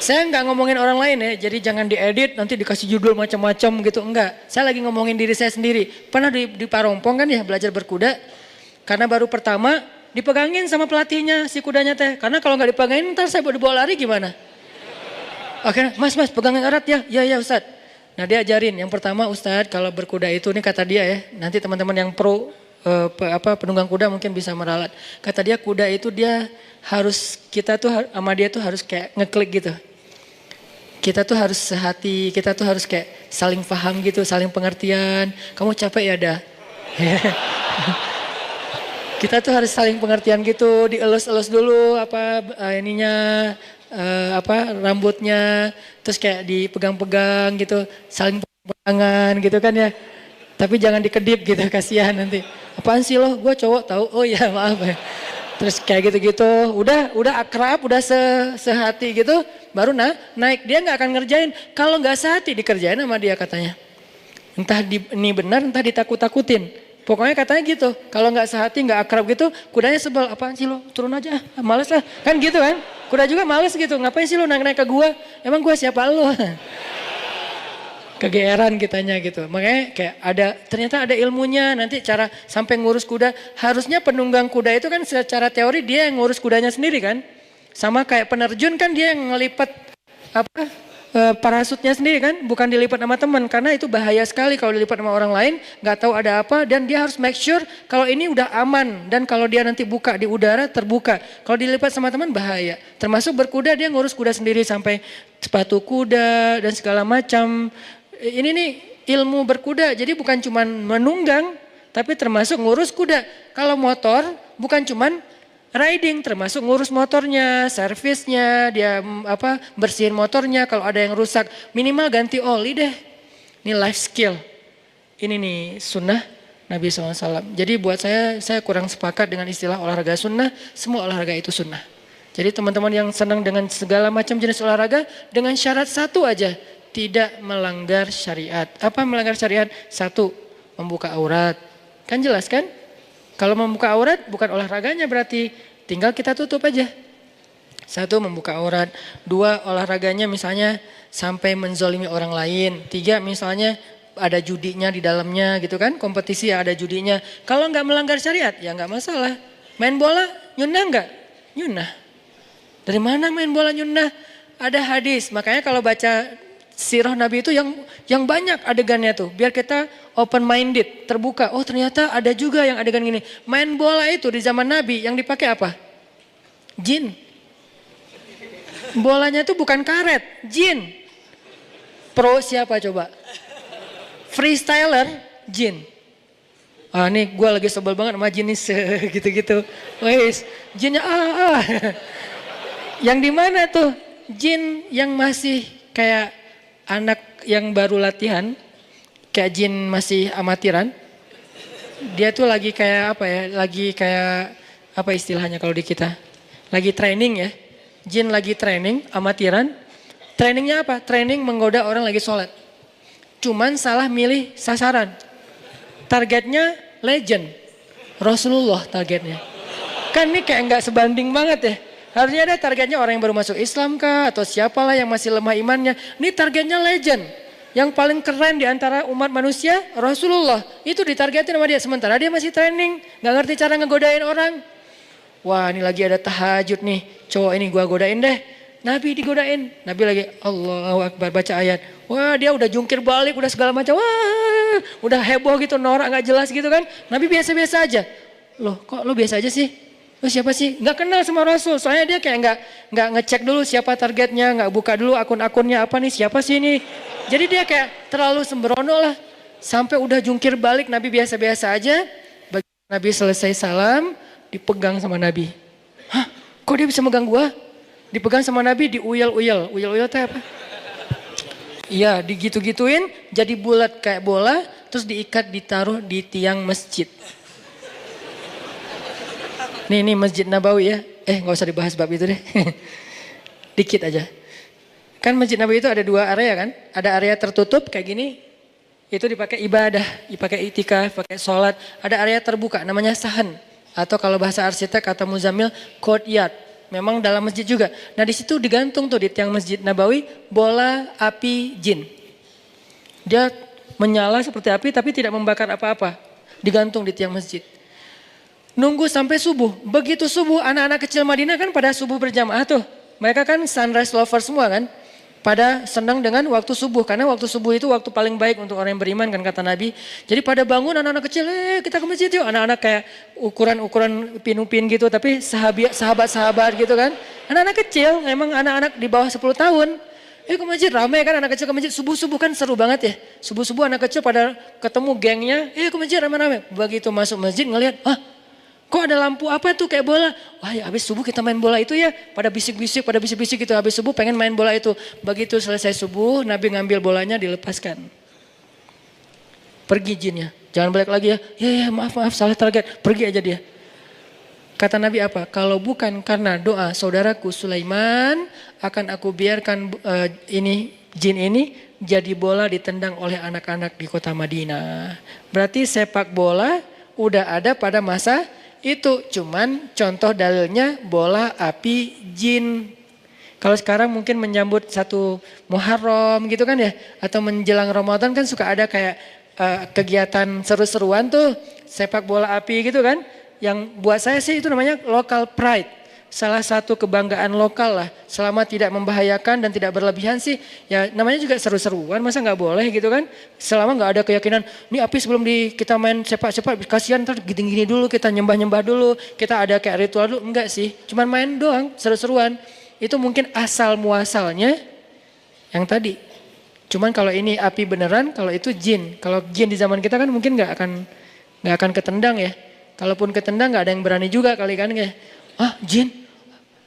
[SPEAKER 1] Saya nggak ngomongin orang lain ya, jadi jangan diedit nanti dikasih judul macam-macam gitu, enggak. Saya lagi ngomongin diri saya sendiri. Pernah di Parompong kan ya belajar berkuda, karena baru pertama dipegangin sama pelatihnya si kudanya teh. Karena kalau nggak dipegangin ntar saya dibawa lari gimana? Akhirnya mas pegangin erat ya, ya Ustadz. Nah dia ajarin, yang pertama Ustadz kalau berkuda itu, ini kata dia ya, nanti teman-teman yang pro penunggang kuda mungkin bisa meralat. Kata dia kuda itu dia harus, kita tuh sama dia tuh harus kayak ngeklik gitu. Kita tuh harus sehati, kita tuh harus kayak saling paham gitu, saling pengertian. Kamu capek ya dah. Kita tuh harus saling pengertian gitu, dielus-elus dulu rambutnya, terus kayak dipegang-pegang gitu, saling pegangan gitu kan ya. Tapi jangan dikedip gitu, kasihan nanti. Apaan sih lo? Gue cowok tahu. Oh ya maaf ya. Terus kayak gitu-gitu, udah akrab, udah sehati gitu, baru naik. Dia nggak akan ngerjain. Kalau nggak sehati dikerjain sama dia katanya. Entah ini benar, entah ditakut-takutin. Pokoknya katanya gitu. Kalau nggak sehati, nggak akrab gitu, kudanya sebel. Apaan sih lo? Turun aja, males lah. Kan gitu kan? Kuda juga males gitu. Ngapain sih lo naik-naik ke gua? Emang gua siapa lo? Kegeeran kitanya gitu. Makanya kayak ternyata ada ilmunya, nanti cara sampai ngurus kuda. Harusnya penunggang kuda itu kan secara teori dia yang ngurus kudanya sendiri kan. Sama kayak penerjun kan dia yang ngelipat parasutnya sendiri kan, bukan dilipat sama teman, karena itu bahaya sekali kalau dilipat sama orang lain, nggak tahu ada apa, dan dia harus make sure kalau ini udah aman, dan kalau dia nanti buka di udara terbuka, kalau dilipat sama teman bahaya. Termasuk berkuda, dia ngurus kuda sendiri sampai sepatu kuda dan segala macam. Ini nih ilmu berkuda, jadi bukan cuman menunggang, tapi termasuk ngurus kuda. Kalau motor bukan cuman riding, termasuk ngurus motornya, servisnya, dia bersihin motornya, kalau ada yang rusak minimal ganti oli deh. Ini life skill. Ini nih sunnah Nabi SAW. Jadi buat saya kurang sepakat dengan istilah olahraga sunnah. Semua olahraga itu sunnah. Jadi teman-teman yang senang dengan segala macam jenis olahraga, dengan syarat satu aja, tidak melanggar syariat. Apa melanggar syariat? Satu, membuka aurat. Kan jelas kan? Kalau membuka aurat bukan olahraganya berarti, tinggal kita tutup aja. Satu, membuka aurat. Dua, olahraganya misalnya sampai menzolimi orang lain. Tiga, misalnya ada judinya di dalamnya gitu kan. Kompetisi ada judinya. Kalau nggak melanggar syariat ya nggak masalah. Main bola nyunnah nggak? Nyunnah. Dari mana main bola nyunnah? Ada hadis. Makanya kalau baca sirah Nabi itu yang banyak adegannya tuh. Biar kita open minded, terbuka. Oh ternyata ada juga yang adegan gini. Main bola itu di zaman Nabi yang dipakai apa? Jin. Bolanya itu bukan karet, jin. Pro siapa coba? Freestyler, jin. Ah nih gue lagi sebel banget sama jin nih gitu-gitu. Wes, jinnya Yang di mana tuh? Jin yang masih kayak anak yang baru latihan, kayak jin masih amatiran. Dia tuh lagi kayak apa ya? Lagi kayak apa istilahnya kalau di kita? Lagi training ya. Jin lagi training, amatiran. Trainingnya apa? Training menggoda orang lagi sholat. Cuman salah milih sasaran. Targetnya legend. Rasulullah targetnya. Kan ini kayak nggak sebanding banget ya. Harusnya ada targetnya orang yang baru masuk Islam kah? Atau siapalah yang masih lemah imannya. Ini targetnya legend. Yang paling keren di antara umat manusia, Rasulullah. Itu ditargetin sama dia. Sementara dia masih training. Nggak ngerti cara ngegodain orang. Wah ini lagi ada tahajud nih. Cowok ini gua godain deh. Nabi digodain. Nabi lagi Allahu Akbar baca ayat. Wah dia udah jungkir balik, udah segala macam. Wah udah heboh gitu, norak gak jelas gitu kan. Nabi biasa-biasa aja. Loh kok lu biasa aja sih? Lu siapa sih? Gak kenal sama Rasul. Soalnya dia kayak gak ngecek dulu siapa targetnya. Gak buka dulu akun-akunnya apa nih, siapa sih ini. Jadi dia kayak terlalu sembrono lah. Sampai udah jungkir balik Nabi biasa-biasa aja. Nabi selesai salam. Dipegang sama Nabi. Hah? Kok dia bisa megang gua? Dipegang sama Nabi, diuyel-uyel. Uyel-uyel itu apa? Iya, digitu-gituin, jadi bulat kayak bola, terus diikat, ditaruh di tiang masjid. Nih Masjid Nabawi ya. Gak usah dibahas bab itu deh. Dikit aja. Kan Masjid Nabawi itu ada dua area kan? Ada area tertutup kayak gini. Itu dipakai ibadah, dipakai itikaf, pakai sholat. Ada area terbuka namanya sahan. Atau kalau bahasa arsitek atau muzamil, courtyard. Memang dalam masjid juga. Nah di situ digantung tuh di tiang Masjid Nabawi bola api jin. Dia menyala seperti api tapi tidak membakar apa-apa. Digantung di tiang masjid. Nunggu sampai subuh. Begitu subuh anak-anak kecil Madinah kan pada subuh berjamaah tuh. Mereka kan sunrise lover semua kan. Pada senang dengan waktu subuh. Karena waktu subuh itu waktu paling baik untuk orang yang beriman kan kata Nabi. Jadi pada bangun anak-anak kecil, kita ke masjid yuk. Anak-anak kayak ukuran-ukuran pinupin gitu. Tapi sahabat-sahabat gitu kan. Anak-anak kecil, memang anak-anak di bawah 10 tahun. Ke masjid, ramai kan anak kecil ke masjid. Subuh-subuh kan seru banget ya. Subuh-subuh anak kecil pada ketemu gengnya. Ke masjid ramai-ramai. Begitu masuk masjid ngelihat, kok ada lampu apa tuh kayak bola? Wah ya habis subuh kita main bola itu ya. Pada bisik-bisik gitu. Habis subuh pengen main bola itu. Begitu selesai subuh Nabi ngambil bolanya dilepaskan. Pergi jinnya. Jangan balik lagi ya. Ya maaf salah target. Pergi aja dia. Kata Nabi apa? Kalau bukan karena doa saudaraku Sulaiman. Akan aku biarkan jin ini jadi bola ditendang oleh anak-anak di kota Madinah. Berarti sepak bola udah ada pada masa itu, cuman contoh dalilnya bola api jin. Kalau sekarang mungkin menyambut satu Muharram gitu kan ya. Atau menjelang Ramadan kan suka ada kayak kegiatan seru-seruan tuh. Sepak bola api gitu kan. Yang buat saya sih itu namanya local pride. Salah satu kebanggaan lokal lah. Selama tidak membahayakan dan tidak berlebihan sih. Ya namanya juga seru-seruan. Masa gak boleh gitu kan. Selama gak ada keyakinan. Ini api sebelum kita main sepak-sepak. Kasihan ntar gini-gini dulu. Kita nyembah-nyembah dulu. Kita ada kayak ritual dulu. Enggak sih. Cuman main doang. Seru-seruan. Itu mungkin asal muasalnya. Yang tadi. Cuman kalau ini api beneran. Kalau itu jin. Kalau jin di zaman kita kan mungkin gak akan ketendang ya. Kalaupun ketendang gak ada yang berani juga kali kan. Kayak jin.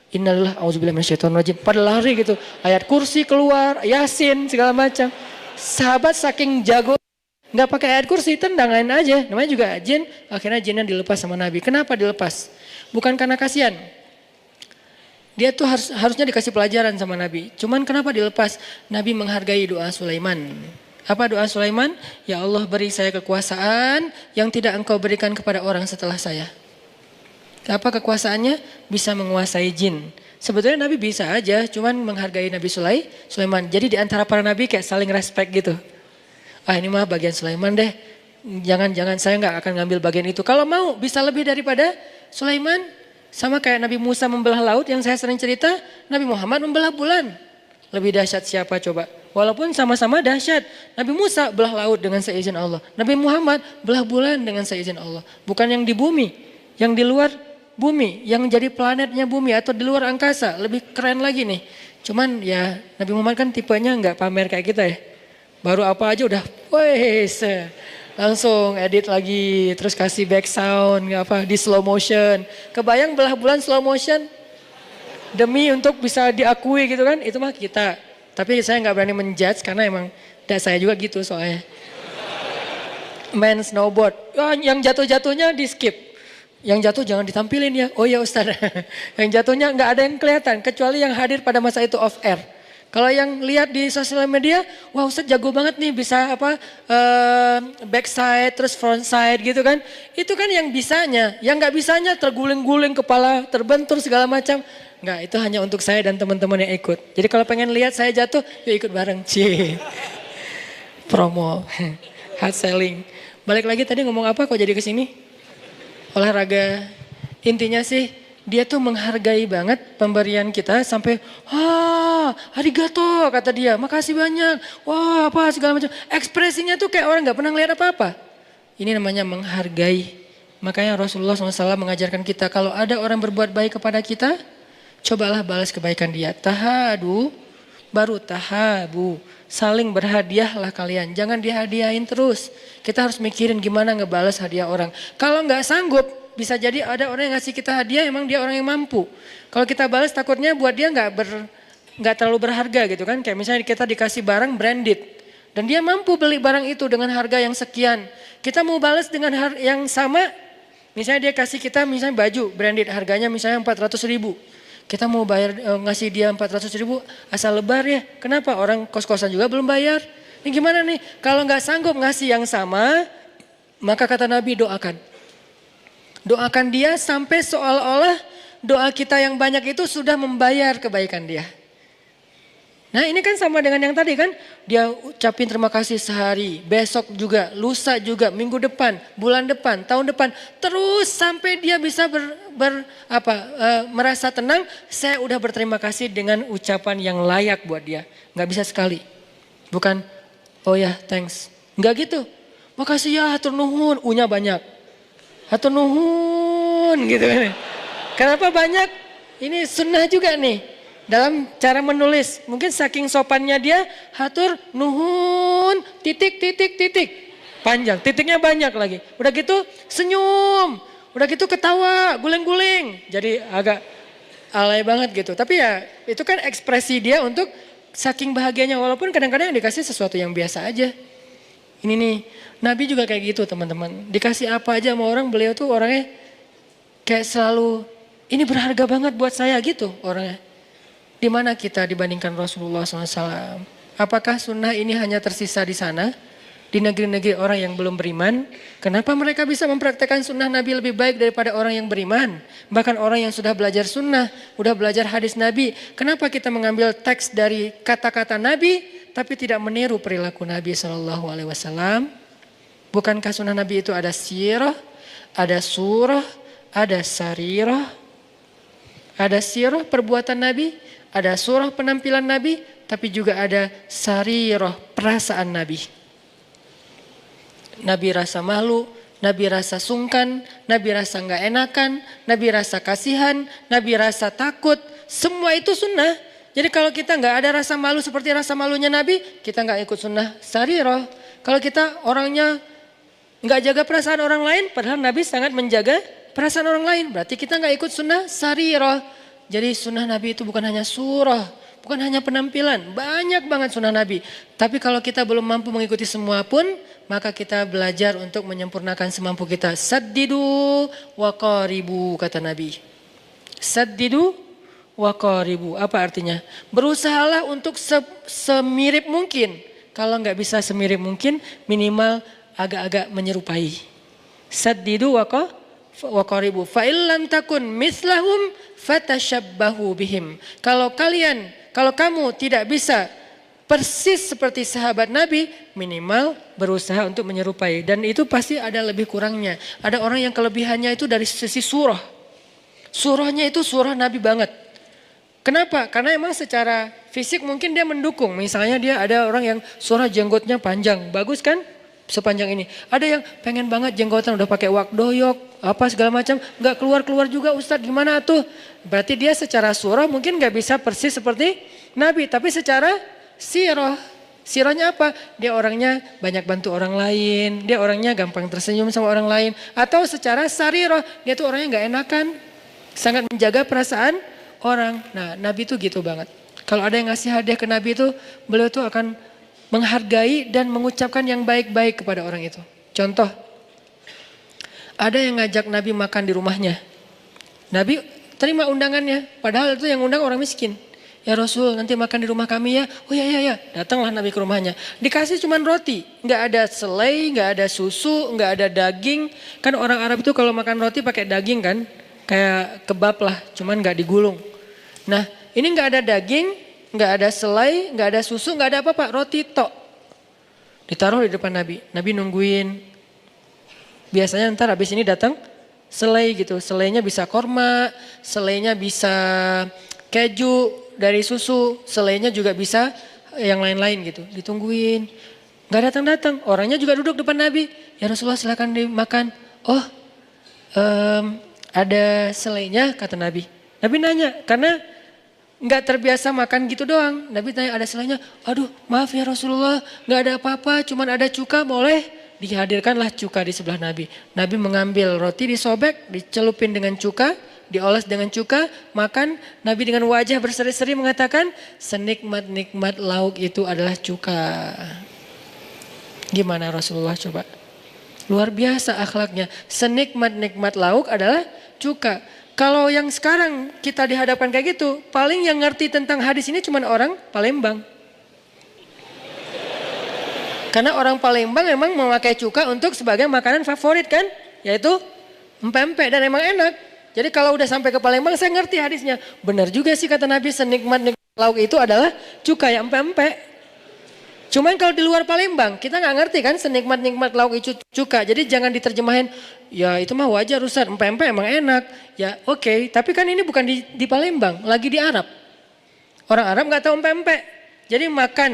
[SPEAKER 1] Innalillah auzubillahi minasyaitonirrajim. Pada lari gitu. Ayat kursi keluar, Yasin segala macam. Sahabat saking jago Nggak pakai ayat kursi, tendangan aja. Namanya juga jin, akhirnya jinnya dilepas sama Nabi. Kenapa dilepas? Bukan karena kasihan. Dia tuh harusnya dikasih pelajaran sama Nabi. Cuman kenapa dilepas? Nabi menghargai doa Sulaiman. Apa doa Sulaiman? Ya Allah, beri saya kekuasaan yang tidak engkau berikan kepada orang setelah saya. Apa kekuasaannya? Bisa menguasai jin. Sebetulnya Nabi bisa aja, cuman menghargai Nabi Sulaiman. Jadi di antara para Nabi kayak saling respect gitu. Ini mah bagian Sulaiman deh. Jangan saya nggak akan ngambil bagian itu. Kalau mau bisa lebih daripada Sulaiman. Sama kayak Nabi Musa membelah laut yang saya sering cerita. Nabi Muhammad membelah bulan. Lebih dahsyat siapa coba? Walaupun sama-sama dahsyat. Nabi Musa belah laut dengan seizin Allah. Nabi Muhammad belah bulan dengan seizin Allah. Bukan yang di bumi. Yang di luar bumi. Yang jadi planetnya bumi atau di luar angkasa. Lebih keren lagi nih. Cuman ya Nabi Muhammad kan tipenya nggak pamer kayak kita ya. Baru apa aja udah, wes langsung edit lagi, terus kasih back sound, di slow motion. Kebayang belah bulan slow motion? Demi untuk bisa diakui gitu kan, itu mah kita. Tapi saya nggak berani menjudge karena emang saya juga gitu soalnya. Main snowboard, yang jatuh-jatuhnya di skip. Yang jatuh jangan ditampilin ya, oh ya Ustaz. Yang jatuhnya nggak ada yang kelihatan, kecuali yang hadir pada masa itu off air. Kalau yang lihat di sosial media, wah Ustadz jago banget nih bisa backside terus frontside gitu kan. Itu kan yang bisanya, yang nggak bisanya terguling-guling kepala, terbentur segala macam. Nggak, itu hanya untuk saya dan teman-teman yang ikut. Jadi kalau pengen lihat saya jatuh, yuk ikut bareng. Promo, hard selling. Balik lagi tadi ngomong apa kok jadi kesini? Olahraga. Intinya sih, dia tuh menghargai banget pemberian kita sampai, arigato kata dia, makasih banyak, wah apa segala macam. Ekspresinya tuh kayak orang gak pernah ngeliat apa-apa. Ini namanya menghargai. Makanya Rasulullah SAW mengajarkan kita, kalau ada orang berbuat baik kepada kita, cobalah balas kebaikan dia. Tahadu, baru tahabu. Saling berhadiahlah kalian, jangan dihadiahin terus. Kita harus mikirin gimana ngebalas hadiah orang. Kalau gak sanggup, bisa jadi ada orang yang ngasih kita hadiah emang dia orang yang mampu. Kalau kita balas takutnya buat dia nggak terlalu berharga gitu kan. Kayak misalnya kita dikasih barang branded. Dan dia mampu beli barang itu dengan harga yang sekian. Kita mau balas dengan yang sama. Misalnya dia kasih kita misalnya baju branded harganya misalnya 400 ribu. Kita mau bayar ngasih dia 400 ribu asal lebar ya. Kenapa? Orang kos-kosan juga belum bayar. Ini gimana nih? Kalau nggak sanggup ngasih yang sama, maka kata Nabi doakan. Doakan dia sampai seolah-olah doa kita yang banyak itu sudah membayar kebaikan dia. Nah ini kan sama dengan yang tadi kan. Dia ucapin terima kasih sehari, besok juga, lusa juga, minggu depan, bulan depan, tahun depan. Terus sampai dia bisa merasa tenang. Saya udah berterima kasih dengan ucapan yang layak buat dia. Gak bisa sekali. Bukan, oh ya thanks. Gak gitu. Makasih ya, hatur nuhun, U-nya banyak. Hatur nuhun gitu kan. Kenapa banyak? Ini sunnah juga nih. Dalam cara menulis. Mungkin saking sopannya dia. Hatur nuhun titik. Panjang. Titiknya banyak lagi. Udah gitu senyum. Udah gitu ketawa. Guling-guling. Jadi agak alay banget gitu. Tapi ya itu kan ekspresi dia untuk saking bahagianya. Walaupun kadang-kadang dikasih sesuatu yang biasa aja. Ini nih, Nabi juga kayak gitu teman-teman. Dikasih apa aja sama orang, beliau tuh orangnya kayak selalu, ini berharga banget buat saya gitu orangnya. Di mana kita dibandingkan Rasulullah SAW? Apakah sunnah ini hanya tersisa di sana? Di negeri-negeri orang yang belum beriman? Kenapa mereka bisa mempraktekkan sunnah Nabi lebih baik daripada orang yang beriman? Bahkan orang yang sudah belajar sunnah, udah belajar hadis Nabi. Kenapa kita mengambil teks dari kata-kata Nabi, tapi tidak meniru perilaku Nabi SAW. Bukankah sunnah Nabi itu ada sirah, ada surah, ada sarirah. Ada sirah perbuatan Nabi, ada surah penampilan Nabi, tapi juga ada sarirah perasaan Nabi. Nabi rasa malu, Nabi rasa sungkan, Nabi rasa nggak enakan, Nabi rasa kasihan, Nabi rasa takut. Semua itu sunnah. Jadi kalau kita nggak ada rasa malu seperti rasa malunya Nabi, kita nggak ikut sunnah sarirah. Kalau kita orangnya nggak jaga perasaan orang lain, padahal Nabi sangat menjaga perasaan orang lain. Berarti kita nggak ikut sunnah sarirah. Jadi sunnah Nabi itu bukan hanya surah, Bukan hanya penampilan, banyak banget sunnah Nabi. Tapi kalau kita belum mampu mengikuti semua pun, maka kita belajar untuk menyempurnakan semampu kita. Saddidu wa qaribu, kata Nabi. Saddidu wa qaribu. Apa artinya? Berusahalah untuk semirip mungkin. Kalau nggak bisa semirip mungkin, minimal agak-agak menyerupai. Saddidu wa qaribu. Fa illam takun mislahum fatashabbahu bihim. Kalau kamu tidak bisa persis seperti sahabat Nabi, minimal berusaha untuk menyerupai. Dan itu pasti ada lebih kurangnya. Ada orang yang kelebihannya itu dari sisi surah. Surahnya itu surah Nabi banget. Kenapa? Karena emang secara fisik mungkin dia mendukung. Misalnya dia ada orang yang surah jenggotnya panjang. Bagus kan? Sepanjang ini. Ada yang pengen banget jenggotan udah pakai wak doyok, apa segala macam. Gak keluar-keluar juga Ustadz, gimana tuh? Berarti dia secara surah mungkin gak bisa persis seperti Nabi. Tapi secara sirahnya apa? Dia orangnya banyak bantu orang lain. Dia orangnya gampang tersenyum sama orang lain. Atau secara sarirah, dia tuh orangnya gak enakan. Sangat menjaga perasaan orang. Nah, Nabi tuh gitu banget. Kalau ada yang ngasih hadiah ke Nabi itu, beliau tuh akan menghargai dan mengucapkan yang baik-baik kepada orang itu. Contoh, ada yang ngajak Nabi makan di rumahnya. Nabi terima undangannya, padahal itu yang undang orang miskin. Ya Rasul, nanti makan di rumah kami ya. Oh ya. Datanglah Nabi ke rumahnya. Dikasih cuman roti, nggak ada selai, nggak ada susu, nggak ada daging. Kan orang Arab itu kalau makan roti pakai daging kan, kayak kebab lah, cuman nggak digulung. Nah, ini nggak ada daging, nggak ada selai, nggak ada susu, nggak ada apa-apa, roti tok. Ditaruh di depan Nabi. Nabi nungguin. Biasanya ntar habis ini datang selai gitu. Selainya bisa korma, selainya bisa keju dari susu, selainya juga bisa yang lain-lain gitu. Ditungguin. Nggak datang-datang. Orangnya juga duduk depan Nabi. Ya Rasulullah silakan dimakan. Oh, ada selainya, kata Nabi. Nabi nanya, karena nggak terbiasa makan gitu doang. Nabi tanya ada selainya. Aduh maaf ya Rasulullah, nggak ada apa-apa, cuman ada cuka, boleh? Dihadirkanlah cuka di sebelah Nabi. Nabi mengambil roti, disobek, dicelupin dengan cuka, dioles dengan cuka, makan. Nabi dengan wajah berseri-seri mengatakan, senikmat-nikmat lauk itu adalah cuka. Gimana Rasulullah coba? Luar biasa akhlaknya. Senikmat-nikmat lauk adalah cuka. Kalau yang sekarang kita dihadapkan kayak gitu, paling yang ngerti tentang hadis ini cuma orang Palembang. Karena orang Palembang memang memakai cuka untuk sebagai makanan favorit kan, yaitu empek-empek, dan emang enak. Jadi kalau udah sampai ke Palembang saya ngerti hadisnya. Benar juga sih kata Nabi, senikmat-nikmat lauk itu adalah cuka yang empek-empek. Cuman kalau di luar Palembang kita nggak ngerti kan senikmat-nikmat lauk itu cuka. Jadi jangan diterjemahin, ya itu mah wajar Ustaz, empek-empek emang enak. Ya oke, tapi kan ini bukan di Palembang, lagi di Arab. Orang Arab nggak tahu empek-empek. Jadi makan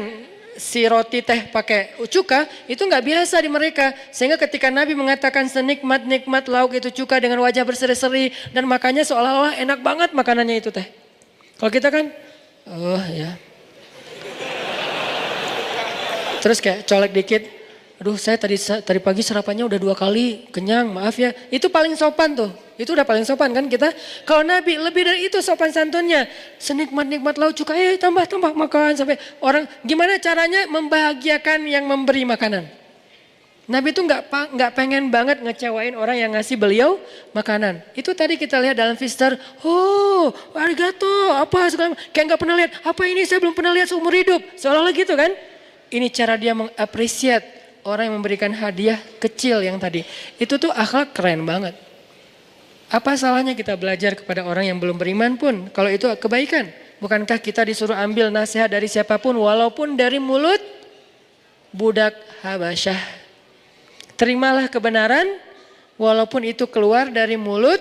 [SPEAKER 1] si roti teh pakai cuka itu nggak biasa di mereka. Sehingga ketika Nabi mengatakan senikmat-nikmat lauk itu cuka dengan wajah berseri-seri dan makannya seolah-olah enak banget makanannya itu teh. Kalau kita kan, oh ya. Terus kayak colek dikit, aduh saya tadi pagi sarapannya udah 2 kali, kenyang, maaf ya. Itu paling sopan tuh, itu udah paling sopan kan kita. Kalau Nabi lebih dari itu sopan santunnya. Senikmat-nikmat lauk cuka, tambah makan sampai orang. Gimana caranya membahagiakan yang memberi makanan. Nabi itu nggak pengen banget ngecewain orang yang ngasih beliau makanan. Itu tadi kita lihat dalam Fister, oh arigato, apa segala, kayak nggak pernah lihat, apa ini saya belum pernah lihat seumur hidup. Seolah-olah gitu kan. Ini cara dia mengapresiat orang yang memberikan hadiah kecil yang tadi. Itu tuh akhlak keren banget. Apa salahnya kita belajar kepada orang yang belum beriman pun kalau itu kebaikan? Bukankah kita disuruh ambil nasihat dari siapapun walaupun dari mulut budak Habasyah? Terimalah kebenaran walaupun itu keluar dari mulut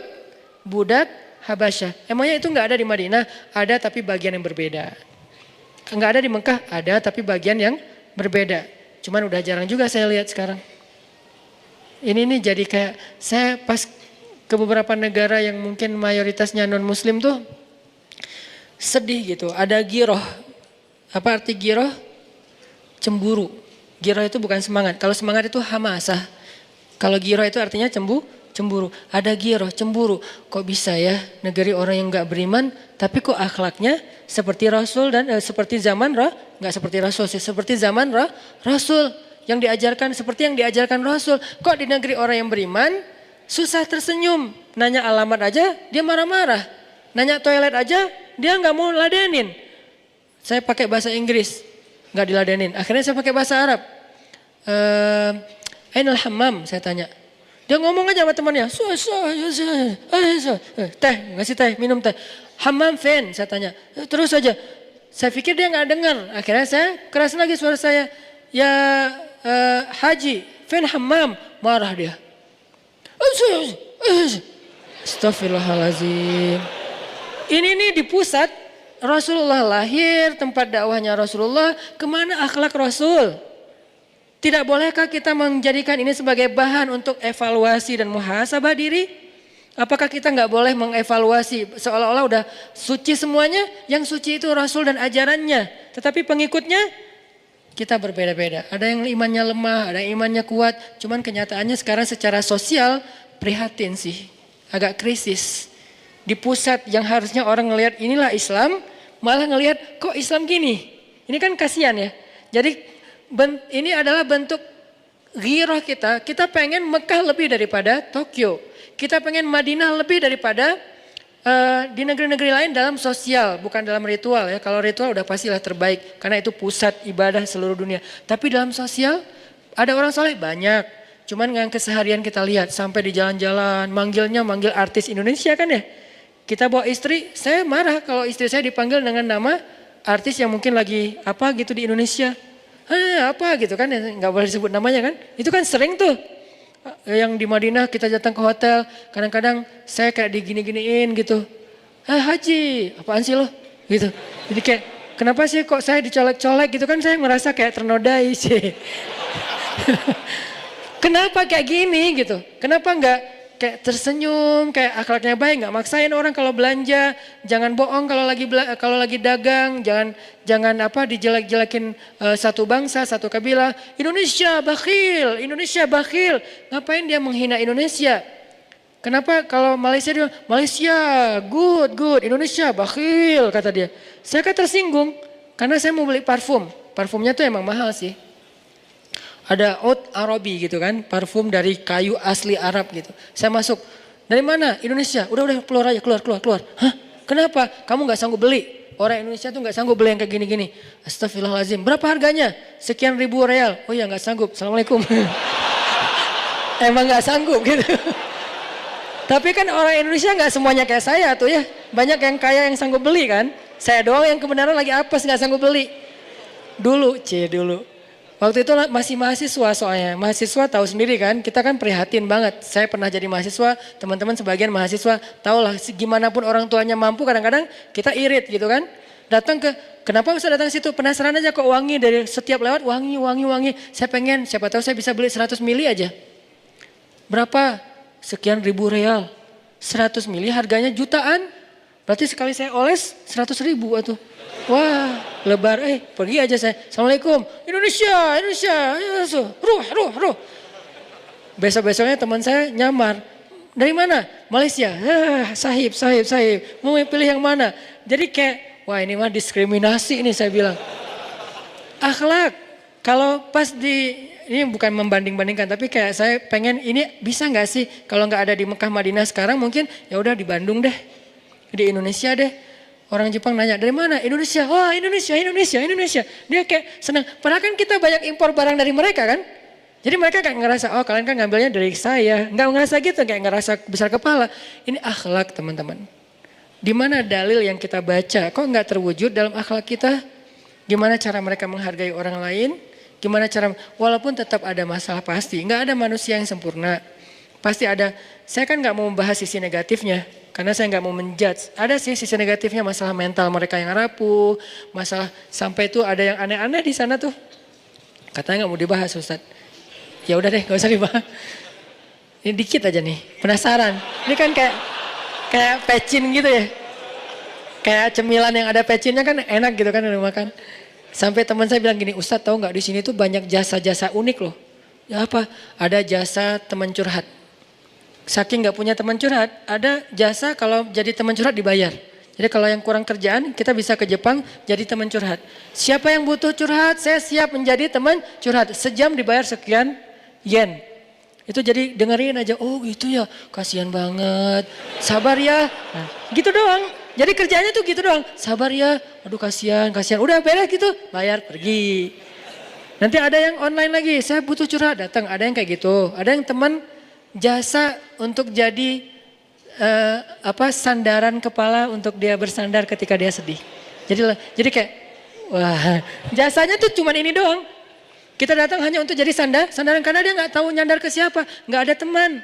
[SPEAKER 1] budak Habasyah. Emangnya itu nggak ada di Madinah? Ada tapi bagian yang berbeda. Nggak ada di Mekah? Ada tapi bagian yang berbeda. Cuman udah jarang juga saya lihat sekarang. Ini nih jadi kayak saya pas ke beberapa negara yang mungkin mayoritasnya non muslim tuh sedih gitu. Ada giroh. Apa arti giroh? Cemburu. Giroh itu bukan semangat. Kalau semangat itu hamasah. Kalau giroh itu artinya cemburu. Ada giroh, cemburu. Kok bisa ya negeri orang yang gak beriman tapi kok akhlaknya seperti Rasul dan seperti zaman nggak seperti Rasul sih, seperti zaman Rasul yang diajarkan seperti yang diajarkan Rasul. Kok di negeri orang yang beriman susah tersenyum, nanya alamat aja dia marah-marah, nanya toilet aja dia nggak mau ladenin. Saya pakai bahasa Inggris, nggak diladenin. Akhirnya saya pakai bahasa Arab. Ainal hammam, saya tanya. Dia ngomong aja sama temannya, teh, ngasih teh, minum teh. Hammam fen, saya tanya. Terus aja. Saya pikir dia nggak dengar. Akhirnya saya keras lagi suara saya. Ya haji, fen hammam, marah dia. Astagfirullahaladzim. Ini nih di pusat Rasulullah lahir, tempat dakwahnya Rasulullah. Kemana akhlak Rasul? Tidak bolehkah kita menjadikan ini sebagai bahan untuk evaluasi dan muhasabah diri? Apakah kita nggak boleh mengevaluasi seolah-olah udah suci semuanya? Yang suci itu Rasul dan ajarannya. Tetapi pengikutnya kita berbeda-beda. Ada yang imannya lemah, ada yang imannya kuat. Cuman kenyataannya sekarang secara sosial prihatin sih. Agak krisis. Di pusat yang harusnya orang ngelihat inilah Islam, malah ngelihat kok Islam gini. Ini kan kasihan ya. Jadi ini adalah bentuk ghirah kita. Kita pengen Mekah lebih daripada Tokyo. Kita pengen Madinah lebih daripada di negeri-negeri lain dalam sosial, bukan dalam ritual ya. Kalau ritual udah pastilah terbaik karena itu pusat ibadah seluruh dunia. Tapi dalam sosial ada orang soleh banyak. Cuman yang keseharian kita lihat sampai di jalan-jalan manggil artis Indonesia kan ya. Kita bawa istri, saya marah kalau istri saya dipanggil dengan nama artis yang mungkin lagi apa gitu di Indonesia. Apa gitu kan, nggak boleh disebut namanya kan. Itu kan sering tuh. Yang di Madinah kita datang ke hotel, kadang-kadang saya kayak digini-giniin gitu. Haji, apaan sih lo? Gitu. Jadi kayak, kenapa sih kok saya dicolek-colek gitu kan, saya merasa kayak ternodai sih. Kenapa kayak gini gitu? Kenapa nggak kayak tersenyum, kayak akhlaknya baik, nggak maksain orang kalau belanja, jangan bohong kalau lagi dagang, jangan apa dijelek-jelekin satu bangsa, satu kabilah. Indonesia bakhil. Ngapain dia menghina Indonesia? Kenapa kalau Malaysia dia Malaysia good, Indonesia bakhil kata dia. Saya kan tersinggung karena saya mau beli parfum. Parfumnya tuh emang mahal sih. Ada Oud Arabi gitu kan, parfum dari kayu asli Arab gitu. Saya masuk, dari mana? Indonesia. Udah keluar aja, keluar. Hah? Kenapa? Kamu nggak sanggup beli? Orang Indonesia tuh nggak sanggup beli yang kayak gini-gini. Astagfirullahaladzim. Berapa harganya? Sekian ribu real. Oh iya nggak sanggup. Assalamualaikum. Emang nggak sanggup gitu. Tapi kan orang Indonesia nggak semuanya kayak saya tuh ya. Banyak yang kaya yang sanggup beli kan. Saya doang yang kebenaran lagi apes nggak sanggup beli. Dulu. Waktu itu masih mahasiswa soalnya. Mahasiswa tahu sendiri kan, kita kan prihatin banget. Saya pernah jadi mahasiswa, teman-teman sebagian mahasiswa tahu lah gimana pun orang tuanya mampu kadang-kadang kita irit gitu kan. Kenapa bisa datang ke situ? Penasaran aja kok wangi dari setiap lewat wangi. Saya pengen, siapa tahu saya bisa beli 100 mili aja. Berapa? Sekian ribu real. 100 mili harganya jutaan. Berarti sekali saya oles 100 ribu atau. Wah, lebar, pergi aja saya. Assalamualaikum, Indonesia, ruh. Besok-besoknya teman saya nyamar. Dari mana? Malaysia. Sahib. Mau pilih yang mana? Jadi kayak, wah ini mah diskriminasi ini saya bilang. Akhlak, kalau pas ini bukan membanding-bandingkan, tapi kayak saya pengen ini bisa nggak sih kalau nggak ada di Mekah Madinah sekarang mungkin ya udah di Bandung deh, di Indonesia deh. Orang Jepang nanya, dari mana? Indonesia. Wah Indonesia. Dia kayak senang. Padahal kan kita banyak impor barang dari mereka kan. Jadi mereka kayak ngerasa, oh kalian kan ngambilnya dari saya. Nggak ngerasa gitu, kayak ngerasa besar kepala. Ini akhlak teman-teman. Di mana dalil yang kita baca, kok nggak terwujud dalam akhlak kita? Gimana cara mereka menghargai orang lain? Gimana cara, walaupun tetap ada masalah pasti. Nggak ada manusia yang sempurna. Pasti ada, saya kan nggak mau membahas sisi negatifnya. Karena saya nggak mau menjudge. Ada sih sisi negatifnya, masalah mental mereka yang rapuh, masalah sampai tuh ada yang aneh-aneh di sana tuh. Katanya nggak mau dibahas Ustadz. Ya udah deh, nggak usah dibahas. Ini dikit aja nih, penasaran. Ini kan kayak pecin gitu ya. Kayak cemilan yang ada pecinnya kan enak gitu kan udah makan. Sampai teman saya bilang gini, Ustadz tahu nggak di sini tuh banyak jasa-jasa unik loh. Ya apa? Ada jasa teman curhat. Saking nggak punya teman curhat, ada jasa kalau jadi teman curhat dibayar. Jadi kalau yang kurang kerjaan, kita bisa ke Jepang jadi teman curhat. Siapa yang butuh curhat, saya siap menjadi teman curhat. Sejam dibayar sekian yen. Itu jadi dengerin aja, oh gitu ya, kasihan banget. Sabar ya, nah, gitu doang. Jadi kerjanya tuh gitu doang, sabar ya, aduh kasihan. Udah beres gitu, bayar pergi. Nanti ada yang online lagi, saya butuh curhat, datang. Ada yang kayak gitu, ada yang teman jasa untuk jadi sandaran kepala untuk dia bersandar ketika dia sedih. Jadi kayak wah, jasanya tuh cuman ini doang. Kita datang hanya untuk jadi sandaran karena dia nggak tahu nyandar ke siapa, nggak ada teman.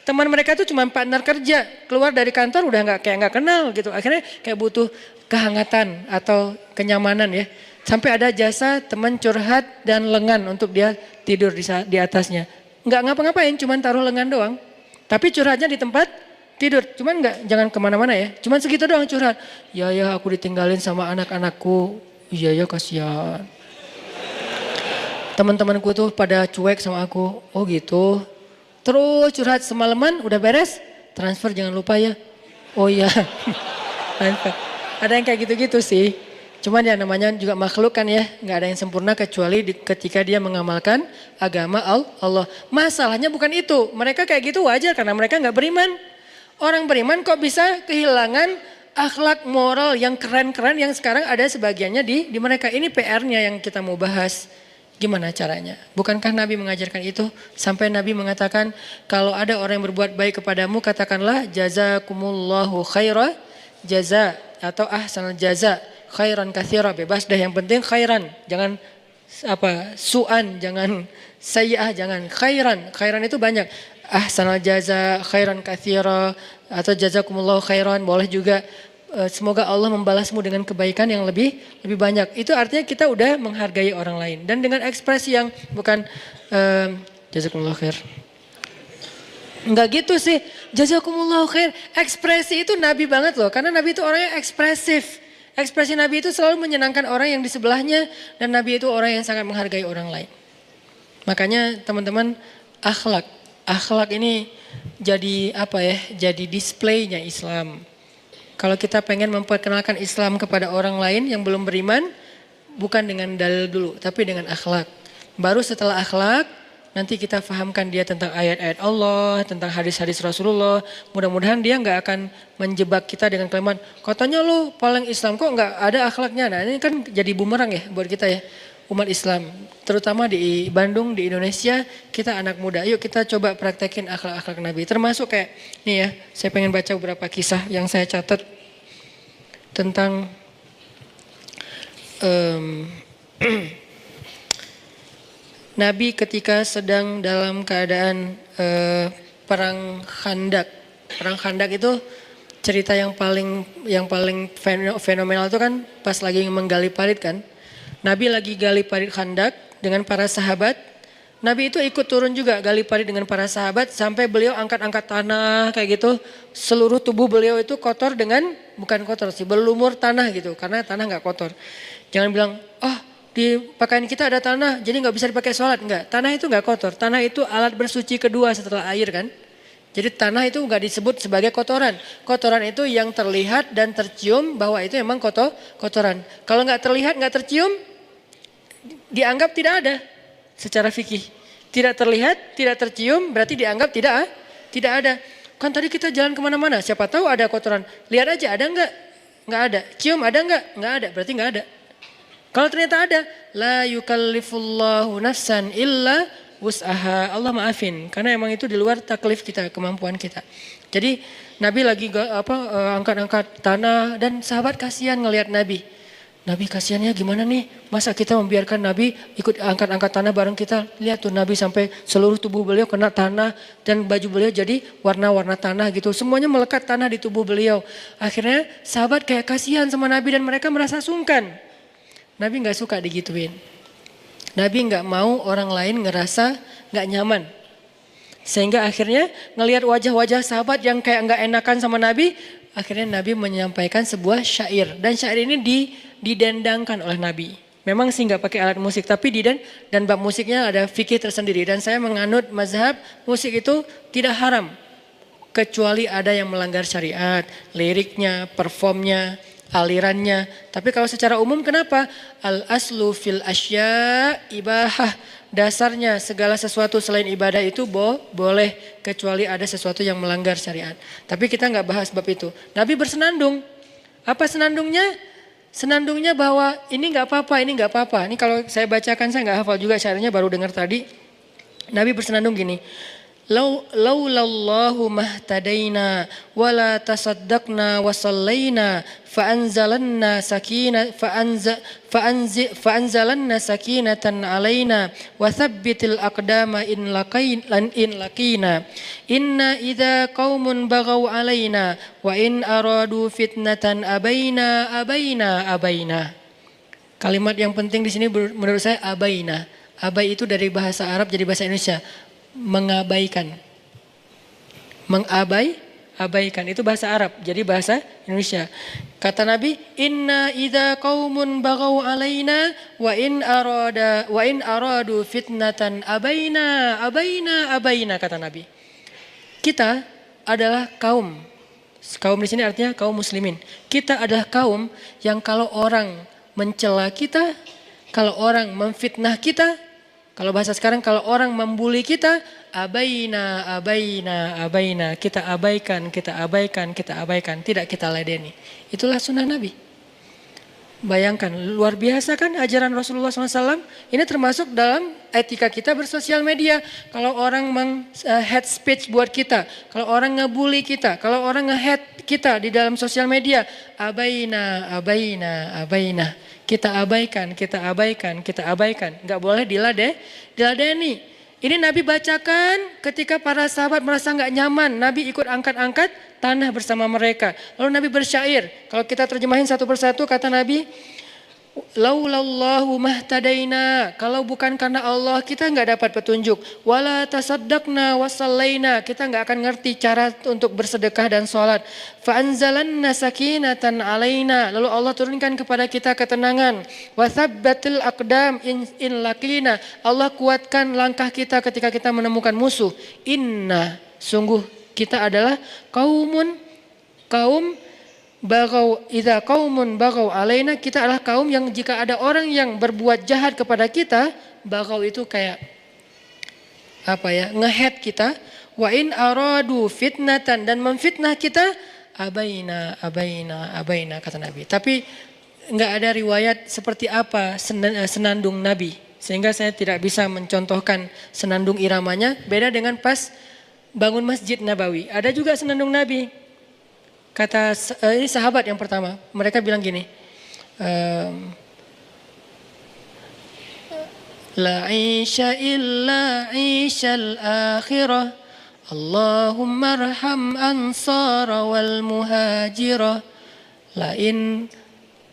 [SPEAKER 1] Teman mereka tuh cuma partner kerja, keluar dari kantor udah nggak kenal gitu. Akhirnya kayak butuh kehangatan atau kenyamanan ya. Sampai ada jasa teman curhat dan lengan untuk dia tidur di atasnya. Nggak ngapa-ngapain, cuma taruh lengan doang. Tapi curhatnya di tempat tidur, cuman jangan kemana-mana ya. Cuman segitu doang curhat. Ya aku ditinggalin sama anak-anakku. Iya kasihan. Teman-temanku tuh pada cuek sama aku. Oh gitu. Terus curhat semalaman udah beres. Transfer jangan lupa ya. Oh iya. Ada yang kayak gitu-gitu sih. Cuman ya namanya juga makhluk kan ya. Gak ada yang sempurna kecuali ketika dia mengamalkan agama Allah. Masalahnya bukan itu. Mereka kayak gitu wajar karena mereka gak beriman. Orang beriman kok bisa kehilangan akhlak moral yang keren-keren yang sekarang ada sebagiannya di mereka. Ini PR-nya yang kita mau bahas. Gimana caranya? Bukankah Nabi mengajarkan itu? Sampai Nabi mengatakan kalau ada orang yang berbuat baik kepadamu katakanlah jazakumullahu khaira jaza atau ahsanal jaza khairan katsira, bebas deh yang penting khairan. Jangan su'an, jangan sayyi'ah, jangan khairan. Khairan itu banyak. Ahsanal jaza, khairan katsira atau jazakumullahu khairan, boleh juga. Semoga Allah membalasmu dengan kebaikan yang lebih banyak. Itu artinya kita udah menghargai orang lain dan dengan ekspresi yang bukan jazakumullahu khair. Enggak gitu sih. Jazakumullahu khair. Ekspresi itu Nabi banget loh, karena Nabi itu orangnya ekspresif. Ekspresi Nabi itu selalu menyenangkan orang yang di sebelahnya dan Nabi itu orang yang sangat menghargai orang lain. Makanya teman-teman akhlak ini jadi jadi displaynya Islam. Kalau kita pengen memperkenalkan Islam kepada orang lain yang belum beriman, bukan dengan dalil dulu, tapi dengan akhlak. Baru setelah akhlak, nanti kita fahamkan dia tentang ayat-ayat Allah, tentang hadis-hadis Rasulullah. Mudah-mudahan dia nggak akan menjebak kita dengan kalimat, katanya lo paling Islam kok nggak ada akhlaknya. Nah ini kan jadi bumerang ya buat kita ya. Umat Islam, terutama di Bandung, di Indonesia, kita anak muda. Yuk kita coba praktekin akhlak-akhlak Nabi. Termasuk kayak, nih ya, saya pengen baca beberapa kisah yang saya catat tentang Nabi ketika sedang dalam keadaan perang Khandak. Perang Khandak itu cerita yang paling fenomenal itu kan pas lagi menggali parit kan. Nabi lagi gali parit Khandak dengan para sahabat. Nabi itu ikut turun juga gali parit dengan para sahabat sampai beliau angkat-angkat tanah kayak gitu. Seluruh tubuh beliau itu kotor dengan, bukan kotor sih, berlumur tanah gitu. Karena tanah gak kotor. Jangan bilang, di pakaian kita ada tanah jadi gak bisa dipakai sholat. Enggak, tanah itu gak kotor. Tanah itu alat bersuci kedua setelah air kan. Jadi tanah itu gak disebut sebagai kotoran. Kotoran itu yang terlihat dan tercium bahwa itu memang kotoran. Kalau gak terlihat, gak tercium, dianggap tidak ada secara fikih. Tidak terlihat, tidak tercium, berarti dianggap tidak ada. Kan tadi kita jalan kemana-mana, siapa tahu ada kotoran. Lihat aja ada enggak? Enggak ada. Cium ada enggak? Enggak ada, berarti enggak ada. Kalau ternyata ada, la yukallifullahu nafsan illa wus'aha. Allah maafin, karena emang itu di luar taklif kita, kemampuan kita. Jadi Nabi lagi angkat-angkat tanah dan sahabat kasihan ngelihat Nabi. Nabi kasihannya gimana nih? Masa kita membiarkan Nabi ikut angkat-angkat tanah bareng kita? Lihat tuh Nabi sampai seluruh tubuh beliau kena tanah dan baju beliau jadi warna-warna tanah gitu. Semuanya melekat tanah di tubuh beliau. Akhirnya sahabat kayak kasihan sama Nabi dan mereka merasa sungkan. Nabi gak suka digituin. Nabi gak mau orang lain ngerasa gak nyaman. Sehingga akhirnya ngelihat wajah-wajah sahabat yang kayak gak enakan sama Nabi. Akhirnya Nabi menyampaikan sebuah syair. Dan syair ini didendangkan oleh Nabi. Memang sih nggak pakai alat musik, tapi dan bab musiknya ada fikih tersendiri. Dan saya menganut mazhab musik itu tidak haram. kecuali ada yang melanggar syariat, liriknya, performnya, alirannya. Tapi kalau secara umum kenapa? Al aslu fil asya ibahah. Dasarnya segala sesuatu selain ibadah itu boleh kecuali ada sesuatu yang melanggar syariat. Tapi kita nggak bahas bab itu. Nabi bersenandung. Apa senandungnya? Senandungnya bahwa ini nggak apa-apa, ini nggak apa-apa. Ini kalau saya bacakan saya nggak hafal juga syairnya, baru dengar tadi. Nabi bersenandung gini. Laulallahu mahtadaina wala tasaddaqna wa sallaina fa'anzalanna sakinatan alaina wa thabbitil aqdama in laqina inna idza qaumun baghaw alaina wa in aradu fitnatan abaina. Kalimat yang penting di sini menurut saya abaina. Abai itu dari bahasa Arab jadi bahasa Indonesia. Mengabaikan. Abaikan itu bahasa Arab, jadi bahasa Indonesia. Kata Nabi, inna idza qaumun baghaw alaina wa in aradu fitnatan abaina kata Nabi. Kita adalah kaum. Kaum di sini artinya kaum muslimin. Kita adalah kaum yang kalau orang mencela kita, kalau orang memfitnah kita, kalau bahasa sekarang kalau orang membuli kita, abaina. Kita abaikan. Tidak kita ladeni. Itulah sunnah Nabi. Bayangkan, luar biasa kan ajaran Rasulullah SAW. Ini termasuk dalam etika kita bersosial media. Kalau orang head speech buat kita, kalau orang ngebully kita, kalau orang nge-hate kita di dalam sosial media, abaina. Kita abaikan. Gak boleh diladeni. Ini Nabi bacakan ketika para sahabat merasa gak nyaman. Nabi ikut angkat-angkat tanah bersama mereka. Lalu Nabi bersyair. Kalau kita terjemahin satu persatu kata Nabi, laulallahu mahtadaina. Kalau bukan karena Allah kita nggak dapat petunjuk. Wala tasaddaqna wasallaina. Kita nggak akan ngerti cara untuk bersedekah dan sholat. Fa'anzalanna sakinatan alaina. Lalu Allah turunkan kepada kita ketenangan. Wathabbatil aqdam in laqina. Allah kuatkan langkah kita ketika kita menemukan musuh. Inna. Sungguh kita adalah kaum bagau, idza qaumun bagau alaina, kita adalah kaum yang jika ada orang yang berbuat jahat kepada kita, bagau itu kayak nge-hate kita, wa in aradu fitnatan, dan memfitnah kita, abaina kata Nabi. Tapi enggak ada riwayat seperti apa senandung Nabi, sehingga saya tidak bisa mencontohkan senandung iramanya. Beda dengan pas bangun Masjid Nabawi, ada juga senandung Nabi. Kata ini sahabat yang pertama, mereka bilang gini, la isha illa ishal akhirah, Allahumma arham ansara wal muhajirah, la in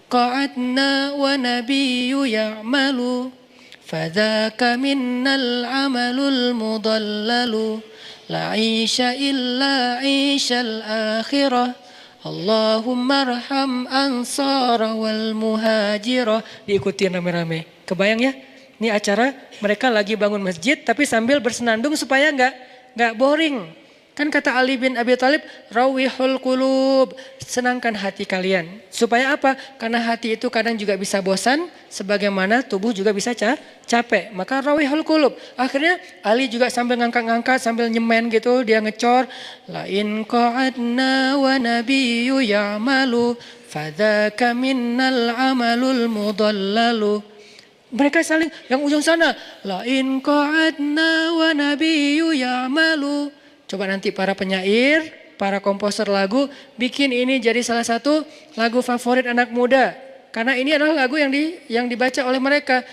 [SPEAKER 1] qa'adna wa nabiyyu ya'malu, fadhaka minnal amalul mudallalu, la isha illa ishal akhirah, Allahumma arham ansara wal muhajirah. Diikuti rame-rame. Kebayang ya? Ini acara mereka lagi bangun masjid tapi sambil bersenandung supaya enggak boring. Kan kata Ali bin Abi Thalib, rawihul qulub, senangkan hati kalian. Supaya apa? Karena hati itu kadang juga bisa bosan, sebagaimana tubuh juga bisa capek. Maka rawihul qulub. Akhirnya Ali juga sambil ngangkat-ngangkat, sambil nyemen gitu, dia ngecor. La in qa'adna wa nabiyyu ya'malu, fadzaka minnal amalul mudallalu. Mereka saling, yang ujung sana, la in qa'adna wa nabiyyu ya'malu. Coba nanti para penyair, para komposer lagu bikin ini jadi salah satu lagu favorit anak muda. Karena ini adalah lagu yang dibaca oleh mereka.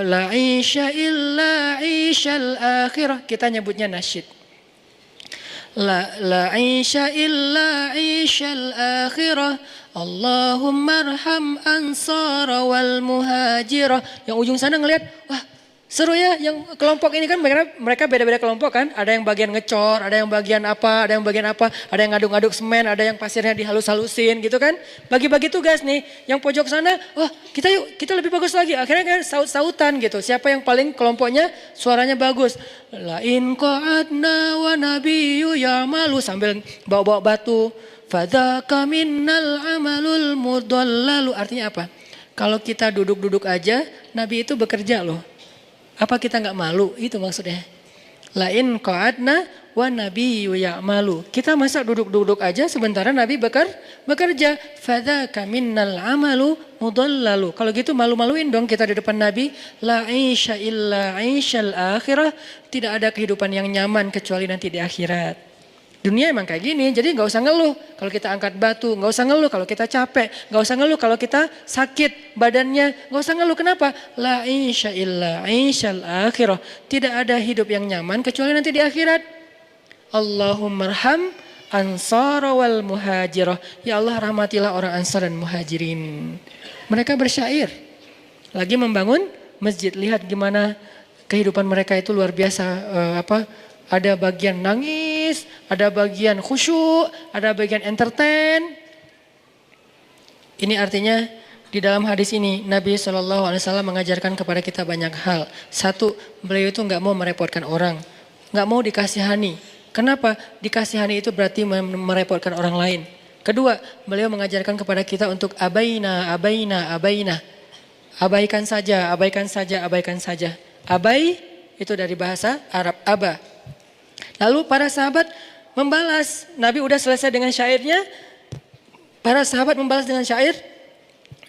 [SPEAKER 1] La isha illa ishal akhirah. Kita nyebutnya nasyid. La isha illa ishal akhirah. Allahumma arham ansara wal muhajirah. Yang ujung sana ngelihat, wah Seru ya, yang kelompok ini kan mereka beda-beda kelompok kan. Ada yang bagian ngecor, ada yang bagian apa, ada yang bagian apa. Ada yang ngaduk-ngaduk semen, ada yang pasirnya dihalus-halusin gitu kan. Bagi-bagi tugas nih. Yang pojok sana, wah kita yuk, kita lebih bagus lagi. Akhirnya kan saut-sautan gitu. Siapa yang paling kelompoknya suaranya bagus. La in qa'adna wa nabiyyu ya'malu sambil bawa-bawa batu. Fadzaka minnal amalul mudallalu. Artinya apa? Kalau kita duduk-duduk aja, Nabi itu bekerja loh. Apa kita nggak malu? Itu maksudnya. Lain qa'adna wa nabiyyu ya'malu. Kita masa duduk-duduk aja sementara Nabi bekerja. Fadzaka minnal amalu mudallalu. Kalau gitu malu-maluin dong kita di depan Nabi. La 'aisha illa 'aishal akhirah. Tidak ada kehidupan yang nyaman kecuali nanti di akhirat. Dunia emang kayak gini, jadi nggak usah ngeluh kalau kita angkat batu, nggak usah ngeluh kalau kita capek, nggak usah ngeluh kalau kita sakit badannya, nggak usah ngeluh. Kenapa? La insya illa insyal akhirah. Tidak ada hidup yang nyaman kecuali nanti di akhirat. Allahummarham ansara wal muhajirah. Ya Allah rahmatilah orang ansar dan muhajirin. Mereka bersyair, lagi membangun masjid. Lihat gimana kehidupan mereka itu luar biasa. Ada bagian nangis, ada bagian khusyuk, ada bagian entertain. Ini artinya di dalam hadis ini Nabi SAW mengajarkan kepada kita banyak hal. Satu, beliau itu nggak mau merepotkan orang, nggak mau dikasihani. Kenapa? Dikasihani itu berarti merepotkan orang lain. Kedua, beliau mengajarkan kepada kita untuk abaina. Abaikan saja. Abai itu dari bahasa Arab aba. Lalu para sahabat membalas. Nabi udah selesai dengan syairnya. Para sahabat membalas dengan syair.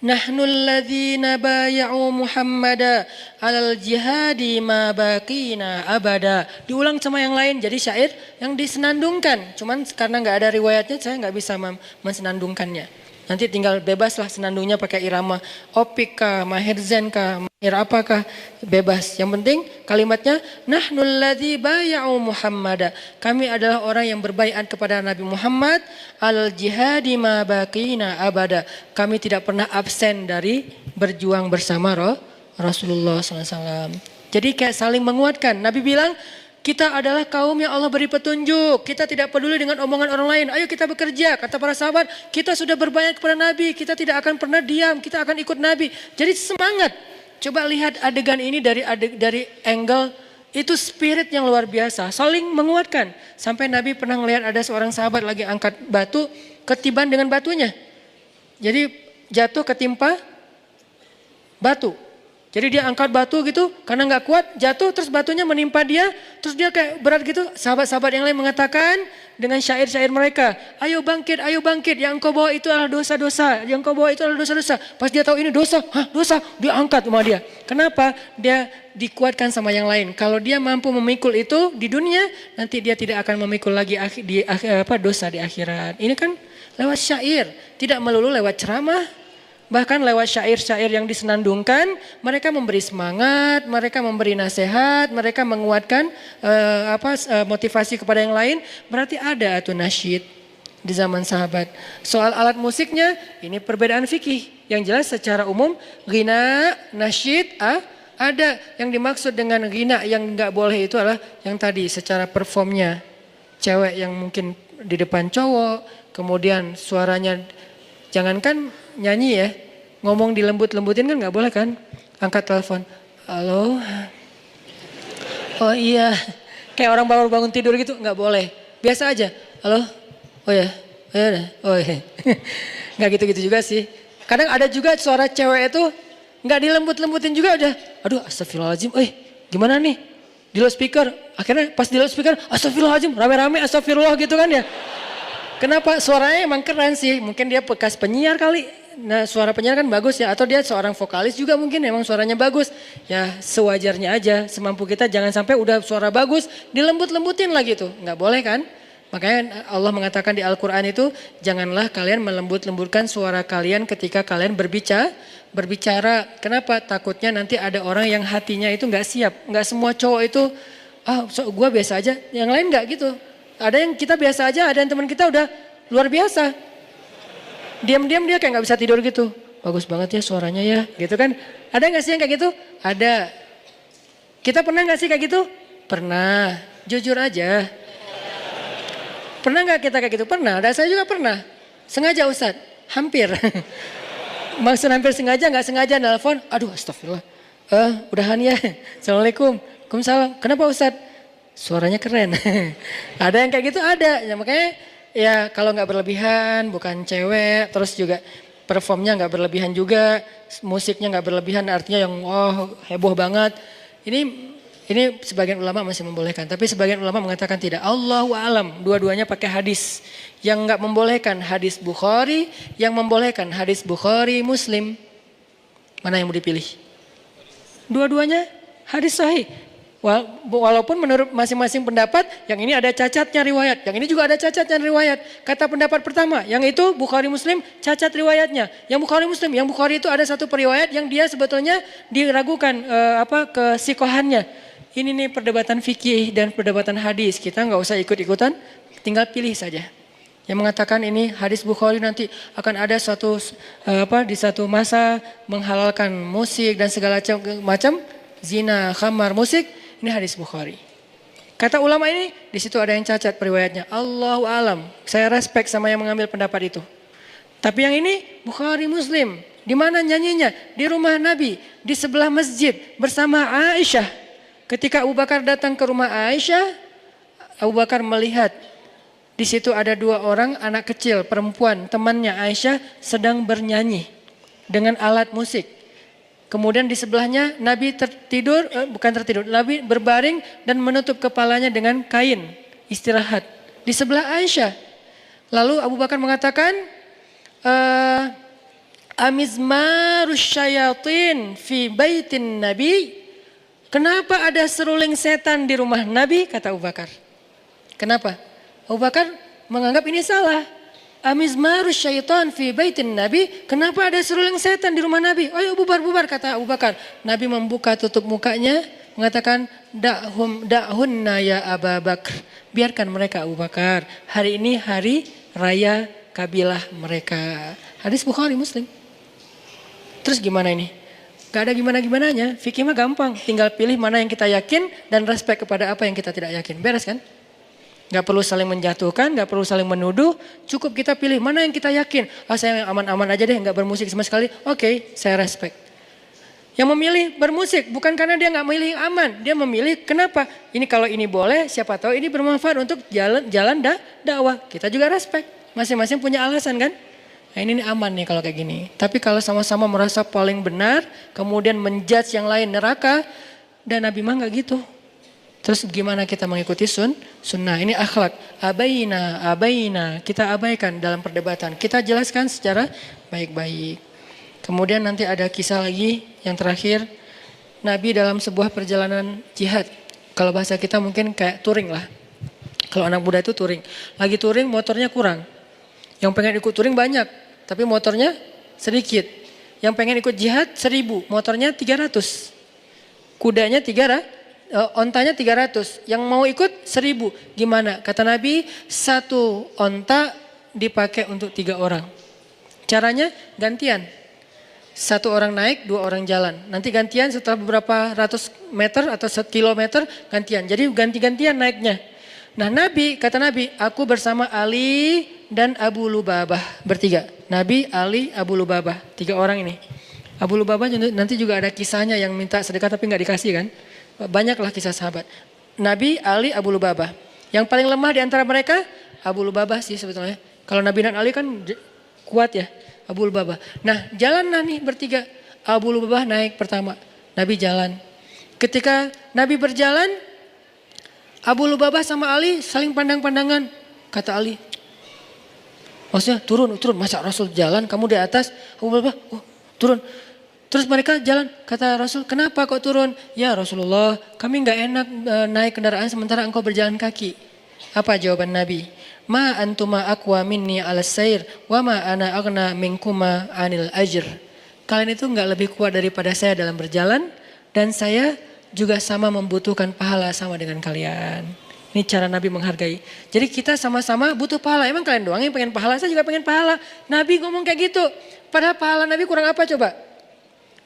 [SPEAKER 1] Nahnul ladzina baya'u Muhammada alal jihadi ma baqina abada. Diulang sama yang lain jadi syair yang disenandungkan. Cuman karena nggak ada riwayatnya saya nggak bisa mensenandungkannya. Nanti tinggal bebaslah senandungnya pakai irama opik kah, mahirzen kah, mahir apakah, bebas. Yang penting kalimatnya nahnul ladzi bay'u Muhammada. Kami adalah orang yang berbaiat kepada Nabi Muhammad al jihadi ma baqina abada. Kami tidak pernah absen dari berjuang bersama Rasulullah SAW. Jadi kayak saling menguatkan. Nabi bilang kita adalah kaum yang Allah beri petunjuk. Kita tidak peduli dengan omongan orang lain. Ayo kita bekerja. Kata para sahabat, kita sudah berbaiat kepada Nabi. Kita tidak akan pernah diam. Kita akan ikut Nabi. Jadi semangat. Coba lihat adegan ini dari angle itu spirit yang luar biasa. Saling menguatkan. Sampai Nabi pernah melihat ada seorang sahabat lagi angkat batu. Ketiban dengan batunya. Jadi jatuh ketimpa batu. Jadi dia angkat batu gitu karena nggak kuat jatuh terus batunya menimpa dia terus dia kayak berat gitu. Sahabat-sahabat yang lain mengatakan dengan syair-syair mereka, ayo bangkit yang engkau bawa itu adalah dosa-dosa, yang engkau bawa itu adalah dosa-dosa. Pas dia tahu ini dosa, dosa, dia angkat sama dia. Kenapa? Dia dikuatkan sama yang lain. Kalau dia mampu memikul itu di dunia nanti dia tidak akan memikul lagi dosa di akhirat. Ini kan lewat syair, tidak melulu lewat ceramah. Bahkan lewat syair-syair yang disenandungkan, mereka memberi semangat, mereka memberi nasihat, mereka menguatkan motivasi kepada yang lain. Berarti ada tuh nasyid di zaman sahabat. Soal alat musiknya, ini perbedaan fikih. Yang jelas secara umum, ghina, nasyid, ada. Yang dimaksud dengan ghina yang nggak boleh itu adalah yang tadi secara performnya. Cewek yang mungkin di depan cowok, kemudian suaranya jangankan nyanyi ya, ngomong dilembut-lembutin kan nggak boleh kan? Angkat telepon, halo, oh iya, kayak orang baru bangun tidur gitu nggak boleh. Biasa aja, halo, oh ya, oh iya, nggak gitu-gitu juga sih. Kadang ada juga suara cewek itu nggak dilembut-lembutin juga udah, aduh astagfirullahaladzim, gimana nih? Di loudspeaker, akhirnya pas di loudspeaker, astagfirullahaladzim, rame-rame astagfirullah gitu kan ya. Kenapa? Suaranya emang keren sih. Mungkin dia bekas penyiar kali. Nah suara penyiar kan bagus ya. Atau dia seorang vokalis juga mungkin emang suaranya bagus. Ya sewajarnya aja. Semampu kita jangan sampai udah suara bagus dilembut-lembutin lagi tuh. Nggak boleh kan? Makanya Allah mengatakan di Al-Quran itu. Janganlah kalian melembut-lembutkan suara kalian ketika kalian berbicara. Kenapa? Takutnya nanti ada orang yang hatinya itu nggak siap. Nggak semua cowok itu, gue biasa aja. Yang lain nggak gitu. Ada yang kita biasa aja, ada yang teman kita udah luar biasa. Diam-diam dia kayak gak bisa tidur gitu. Bagus banget ya suaranya ya, gitu kan. Ada gak sih yang kayak gitu? Ada. Kita pernah gak sih kayak gitu? Pernah, jujur aja. Pernah gak kita kayak gitu? Pernah, dan saya juga pernah. Sengaja Ustaz, hampir. Maksud hampir sengaja, gak sengaja nelfon. Aduh astagfirullah, udahan ya. Assalamualaikum, Waalaikumsalam. Kenapa Ustaz? Suaranya keren. Ada yang kayak gitu, ada. Ya, makanya ya kalau gak berlebihan, bukan cewek. Terus juga performnya gak berlebihan juga. Musiknya gak berlebihan, artinya yang heboh banget. Ini sebagian ulama masih membolehkan, tapi sebagian ulama mengatakan tidak. Allahu a'lam, dua-duanya pakai hadis. Yang enggak membolehkan hadis Bukhari, yang membolehkan hadis Bukhari Muslim. Mana yang mau dipilih? Dua-duanya hadis sahih. Walaupun menurut masing-masing pendapat, yang ini ada cacatnya riwayat, yang ini juga ada cacatnya riwayat. Kata pendapat pertama, yang itu Bukhari Muslim cacat riwayatnya. Yang Bukhari Muslim, yang Bukhari itu ada satu periwayat yang dia sebetulnya diragukan kesikohannya. Ini nih perdebatan fikih dan perdebatan hadis. Kita nggak usah ikut-ikutan, tinggal pilih saja. Yang mengatakan ini hadis Bukhari nanti akan ada di satu masa menghalalkan musik dan segala macam zina, khamar, musik. Ini hadis Bukhari. Kata ulama ini, di situ ada yang cacat periwayatnya. Allahu alam. Saya respect sama yang mengambil pendapat itu. Tapi yang ini Bukhari Muslim. Di mana nyanyinya? Di rumah Nabi, di sebelah masjid bersama Aisyah. Ketika Abu Bakar datang ke rumah Aisyah, Abu Bakar melihat di situ ada dua orang anak kecil perempuan temannya Aisyah sedang bernyanyi dengan alat musik. Kemudian di sebelahnya Nabi Nabi berbaring dan menutup kepalanya dengan kain, istirahat. Di sebelah Aisyah. Lalu Abu Bakar mengatakan, amizmarus syayatin fi baitin Nabi. Kenapa ada seruling setan di rumah Nabi? Kata Abu Bakar. Kenapa? Abu Bakar menganggap ini salah. Amizmarus syaitan fi baitin Nabi. Kenapa ada seruling setan di rumah Nabi? Ayo bubar, kata Abu Bakar. Nabi membuka tutup mukanya, mengatakan, da'hunna ya Abu Bakar. Biarkan mereka Abu Bakar. Hari ini hari raya kabilah mereka. Hadis Bukhari Muslim. Terus gimana ini? Gak ada gimana-gimananya. Fikih mah gampang. Tinggal pilih mana yang kita yakin dan respect kepada apa yang kita tidak yakin. Beres kan? Gak perlu saling menjatuhkan, gak perlu saling menuduh. Cukup kita pilih mana yang kita yakin. Saya yang aman-aman aja deh, gak bermusik sama sekali. Oke, saya respect. Yang memilih bermusik bukan karena dia gak memilih yang aman. Dia memilih kenapa? Ini kalau ini boleh, siapa tahu ini bermanfaat untuk jalan dakwah. Kita juga respect. Masing-masing punya alasan kan? Nah ini aman nih kalau kayak gini. Tapi kalau sama-sama merasa paling benar, kemudian menjudge yang lain neraka, dan Nabi mah gak gitu. Terus gimana kita mengikuti sunnah? Ini akhlak. Abaina. Kita abaikan dalam perdebatan. Kita jelaskan secara baik-baik. Kemudian nanti ada kisah lagi yang terakhir. Nabi dalam sebuah perjalanan jihad. Kalau bahasa kita mungkin kayak touring lah. Kalau anak muda itu touring. Lagi touring motornya kurang. Yang pengen ikut touring banyak. Tapi motornya sedikit. Yang pengen ikut jihad 1000. Motornya 300. Kudanya 300. Ontanya 300, yang mau ikut 1000. Gimana? Kata Nabi, satu onta dipakai untuk 3 orang. Caranya gantian. 1 orang naik, 2 orang jalan. Nanti gantian setelah beberapa ratus meter atau 1 kilometer gantian. Jadi ganti-gantian naiknya. Nah kata Nabi, aku bersama Ali dan Abu Lubabah bertiga. Nabi, Ali, Abu Lubabah. 3 orang ini. Abu Lubabah nanti juga ada kisahnya yang minta sedekah tapi gak dikasih kan. Banyaklah kisah sahabat. Nabi, Ali, Abu Lubabah. Yang paling lemah di antara mereka, Abu Lubabah sih sebetulnya. Kalau Nabi dan Ali kan kuat ya, Abu Lubabah. Nah jalanlah nih bertiga. Abu Lubabah naik pertama, Nabi jalan. Ketika Nabi berjalan, Abu Lubabah sama Ali saling pandang-pandangan. Kata Ali, maksudnya turun. Masa Rasul jalan, kamu di atas? Abu Lubabah, turun. Terus mereka jalan, kata Rasul, kenapa kok turun? Ya Rasulullah, kami gak enak naik kendaraan sementara engkau berjalan kaki. Apa jawaban Nabi? Ma antuma aqwa minni ala sair, wa ma ana aghna minkuma anil ajr. Kalian itu gak lebih kuat daripada saya dalam berjalan, dan saya juga sama membutuhkan pahala sama dengan kalian. Ini cara Nabi menghargai. Jadi kita sama-sama butuh pahala. Emang kalian doang yang pengen pahala, saya juga pengen pahala. Nabi ngomong kayak gitu. Padahal pahala Nabi kurang apa coba?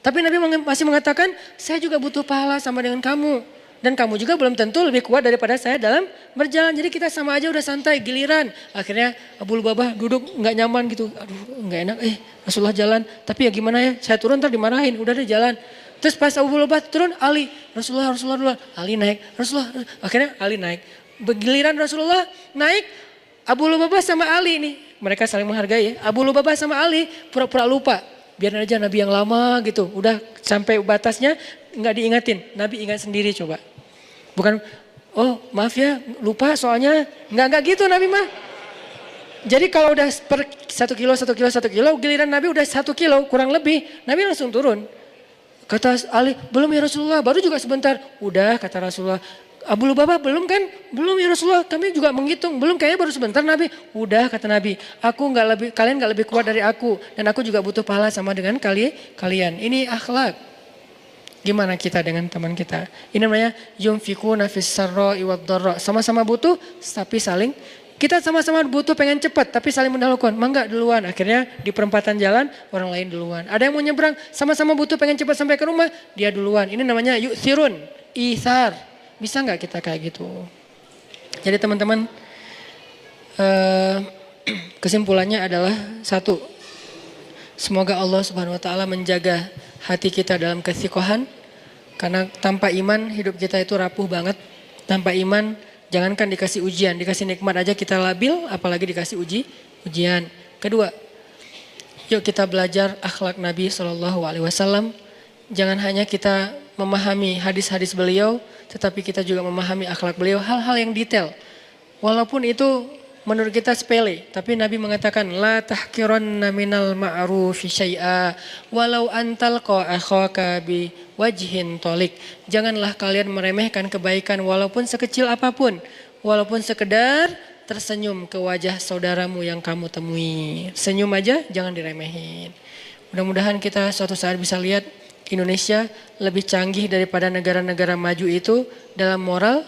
[SPEAKER 1] Tapi Nabi masih mengatakan, saya juga butuh pahala sama dengan kamu. Dan kamu juga belum tentu lebih kuat daripada saya dalam berjalan. Jadi kita sama aja udah santai, giliran. Akhirnya Abu Lubabah duduk nggak nyaman gitu. Aduh nggak enak, Rasulullah jalan. Tapi ya gimana ya, saya turun ntar dimarahin, udah deh jalan. Terus pas Abu Lubabah turun, Ali, Rasulullah duluan. Ali naik, Rasulullah. Akhirnya Ali naik. Giliran Rasulullah naik, Abu Lubabah sama Ali nih. Mereka saling menghargai ya. Abu Lubabah sama Ali pura-pura lupa. Biarin aja Nabi yang lama gitu. Udah sampai batasnya nggak diingatin. Nabi ingat sendiri coba. Bukan, oh maaf ya lupa soalnya. Nggak gitu Nabi mah. Jadi kalau udah per 1 kilo, giliran Nabi udah 1 kilo kurang lebih. Nabi langsung turun. Kata Ali, belum ya Rasulullah, baru juga sebentar. Udah kata Rasulullah. Abu Lubabah belum kan? Belum ya Rasulullah, kami juga menghitung. Belum, kayaknya baru sebentar Nabi. Udah kata Nabi, kalian gak lebih kuat dari aku. Dan aku juga butuh pahala sama dengan kalian. Ini akhlak. Gimana kita dengan teman kita? Ini namanya yunfikuna fis sarra'i wad dharra. Sama-sama butuh tapi kita sama-sama butuh pengen cepat tapi saling mendahulukan. Mangga duluan. Akhirnya di perempatan jalan orang lain duluan. Ada yang mau nyebrang sama-sama butuh pengen cepat sampai ke rumah, dia duluan. Ini namanya yu'thirun, ithar. Bisa nggak kita kayak gitu? Jadi teman-teman, kesimpulannya adalah satu, semoga Allah Subhanahu Wa Taala menjaga hati kita dalam kesikohan, karena tanpa iman hidup kita itu rapuh banget. Tanpa iman, jangankan dikasih ujian, dikasih nikmat aja kita labil, apalagi dikasih ujian. Kedua, yuk kita belajar akhlak Nabi SAW. Jangan hanya kita memahami hadis-hadis beliau, tetapi kita juga memahami akhlak beliau, hal-hal yang detail. Walaupun itu menurut kita sepele, tapi Nabi mengatakan la tahqiranna minal ma'rufi syai'a walau antalqa akhaka bi wajhin tolik. Janganlah kalian meremehkan kebaikan walaupun sekecil apapun, walaupun sekedar tersenyum ke wajah saudaramu yang kamu temui. Senyum aja jangan diremehin. Mudah-mudahan kita suatu saat bisa lihat Indonesia lebih canggih daripada negara-negara maju itu dalam moral,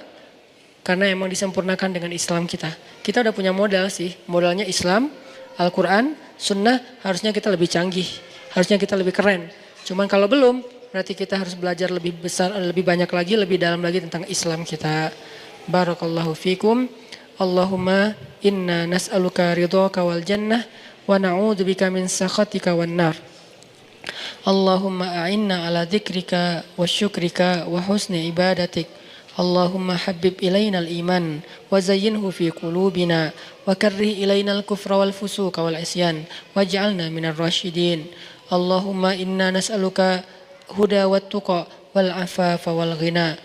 [SPEAKER 1] karena emang disempurnakan dengan Islam kita. Kita udah punya modal sih, modalnya Islam, Al-Quran, Sunnah, harusnya kita lebih canggih, harusnya kita lebih keren. Cuman kalau belum, berarti kita harus belajar lebih besar, lebih banyak lagi, lebih dalam lagi tentang Islam kita. Barakallahu fikum. Allahumma inna nas'aluka ridhaka wal jannah wa na'udzubika min sakhatika wan nar. Allahumma a'inna ala dzikrika wa syukrika wa husni ibadatik. Allahumma habib ilaina al-iman wa zayyinhu fi qulubina wa karrih ilaina al-kufra wal fusuqa wal isyan waj'alna minar rasyidin. Allahumma inna nas'aluka huda wat tuqa wal afafa wal ghina.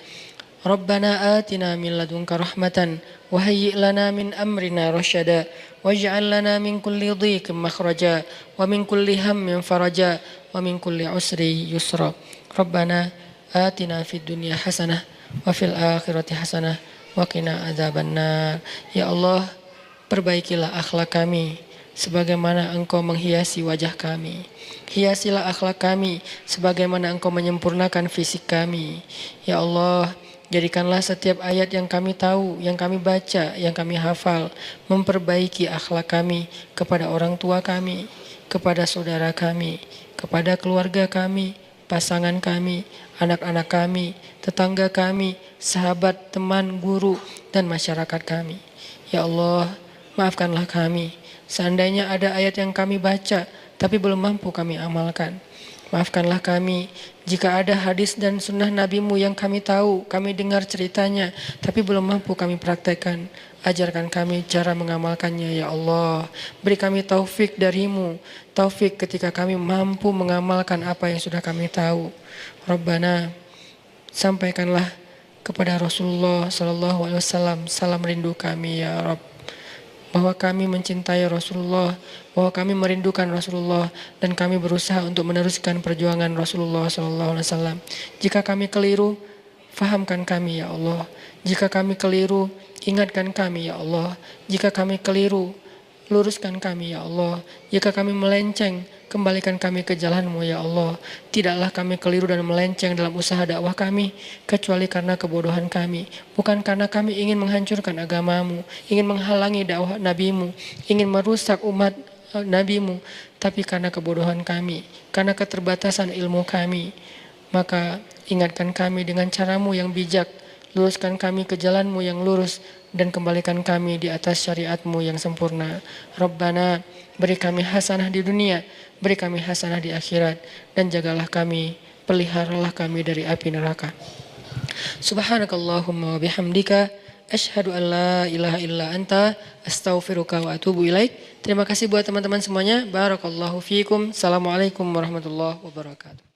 [SPEAKER 1] Rabbana atina min ladunka rahmatan wa hayyi' lana min amrina rasyada waj'al lana min kulli dhiqin makhraja wa min kulli hammin faraja wa min kulli usri yusra. Rabbana atina fid dunya hasanah wa fil akhirati hasanah wa qina adzabannar. Ya Allah, perbaikilah akhlak kami sebagaimana Engkau menghiasi wajah kami. Hiasilah akhlak kami sebagaimana Engkau menyempurnakan fisik kami. Ya Allah, jadikanlah setiap ayat yang kami tahu, yang kami baca, yang kami hafal, memperbaiki akhlak kami kepada orang tua kami, kepada saudara kami, kepada keluarga kami, pasangan kami, anak-anak kami, tetangga kami, sahabat, teman, guru, dan masyarakat kami. Ya Allah, maafkanlah kami. Seandainya ada ayat yang kami baca, tapi belum mampu kami amalkan. Maafkanlah kami jika ada hadis dan sunnah Nabi-Mu yang kami tahu, kami dengar ceritanya, tapi belum mampu kami praktekkan. Ajarkan kami cara mengamalkannya, ya Allah. Beri kami taufik dari-Mu, taufik ketika kami mampu mengamalkan apa yang sudah kami tahu. Rabbana, sampaikanlah kepada Rasulullah SAW salam rindu kami, ya Rabb. Bahwa kami mencintai Rasulullah, bahwa kami merindukan Rasulullah, dan kami berusaha untuk meneruskan perjuangan Rasulullah SAW. Jika kami keliru, fahamkan kami, ya Allah. Jika kami keliru, ingatkan kami, ya Allah. Jika kami keliru, luruskan kami, ya Allah. Jika kami melenceng, kembalikan kami ke jalan-Mu, ya Allah. Tidaklah kami keliru dan melenceng dalam usaha dakwah kami, kecuali karena kebodohan kami. Bukan karena kami ingin menghancurkan agama-Mu, ingin menghalangi dakwah Nabi-Mu, ingin merusak umat nabimu, tapi karena kebodohan kami, karena keterbatasan ilmu kami. Maka ingatkan kami dengan caramu yang bijak, luruskan kami ke jalanmu yang lurus, dan kembalikan kami di atas syariatmu yang sempurna. Rabbana, beri kami hasanah di dunia, beri kami hasanah di akhirat, dan jagalah kami, peliharalah kami dari api neraka. Subhanakallahumma wa bihamdika, asyhadu an la ilaha illa anta, astaghfiruka wa atubu ilaik. Terima kasih buat teman-teman semuanya. Barakallahu fiikum. Assalamualaikum warahmatullahi wabarakatuh.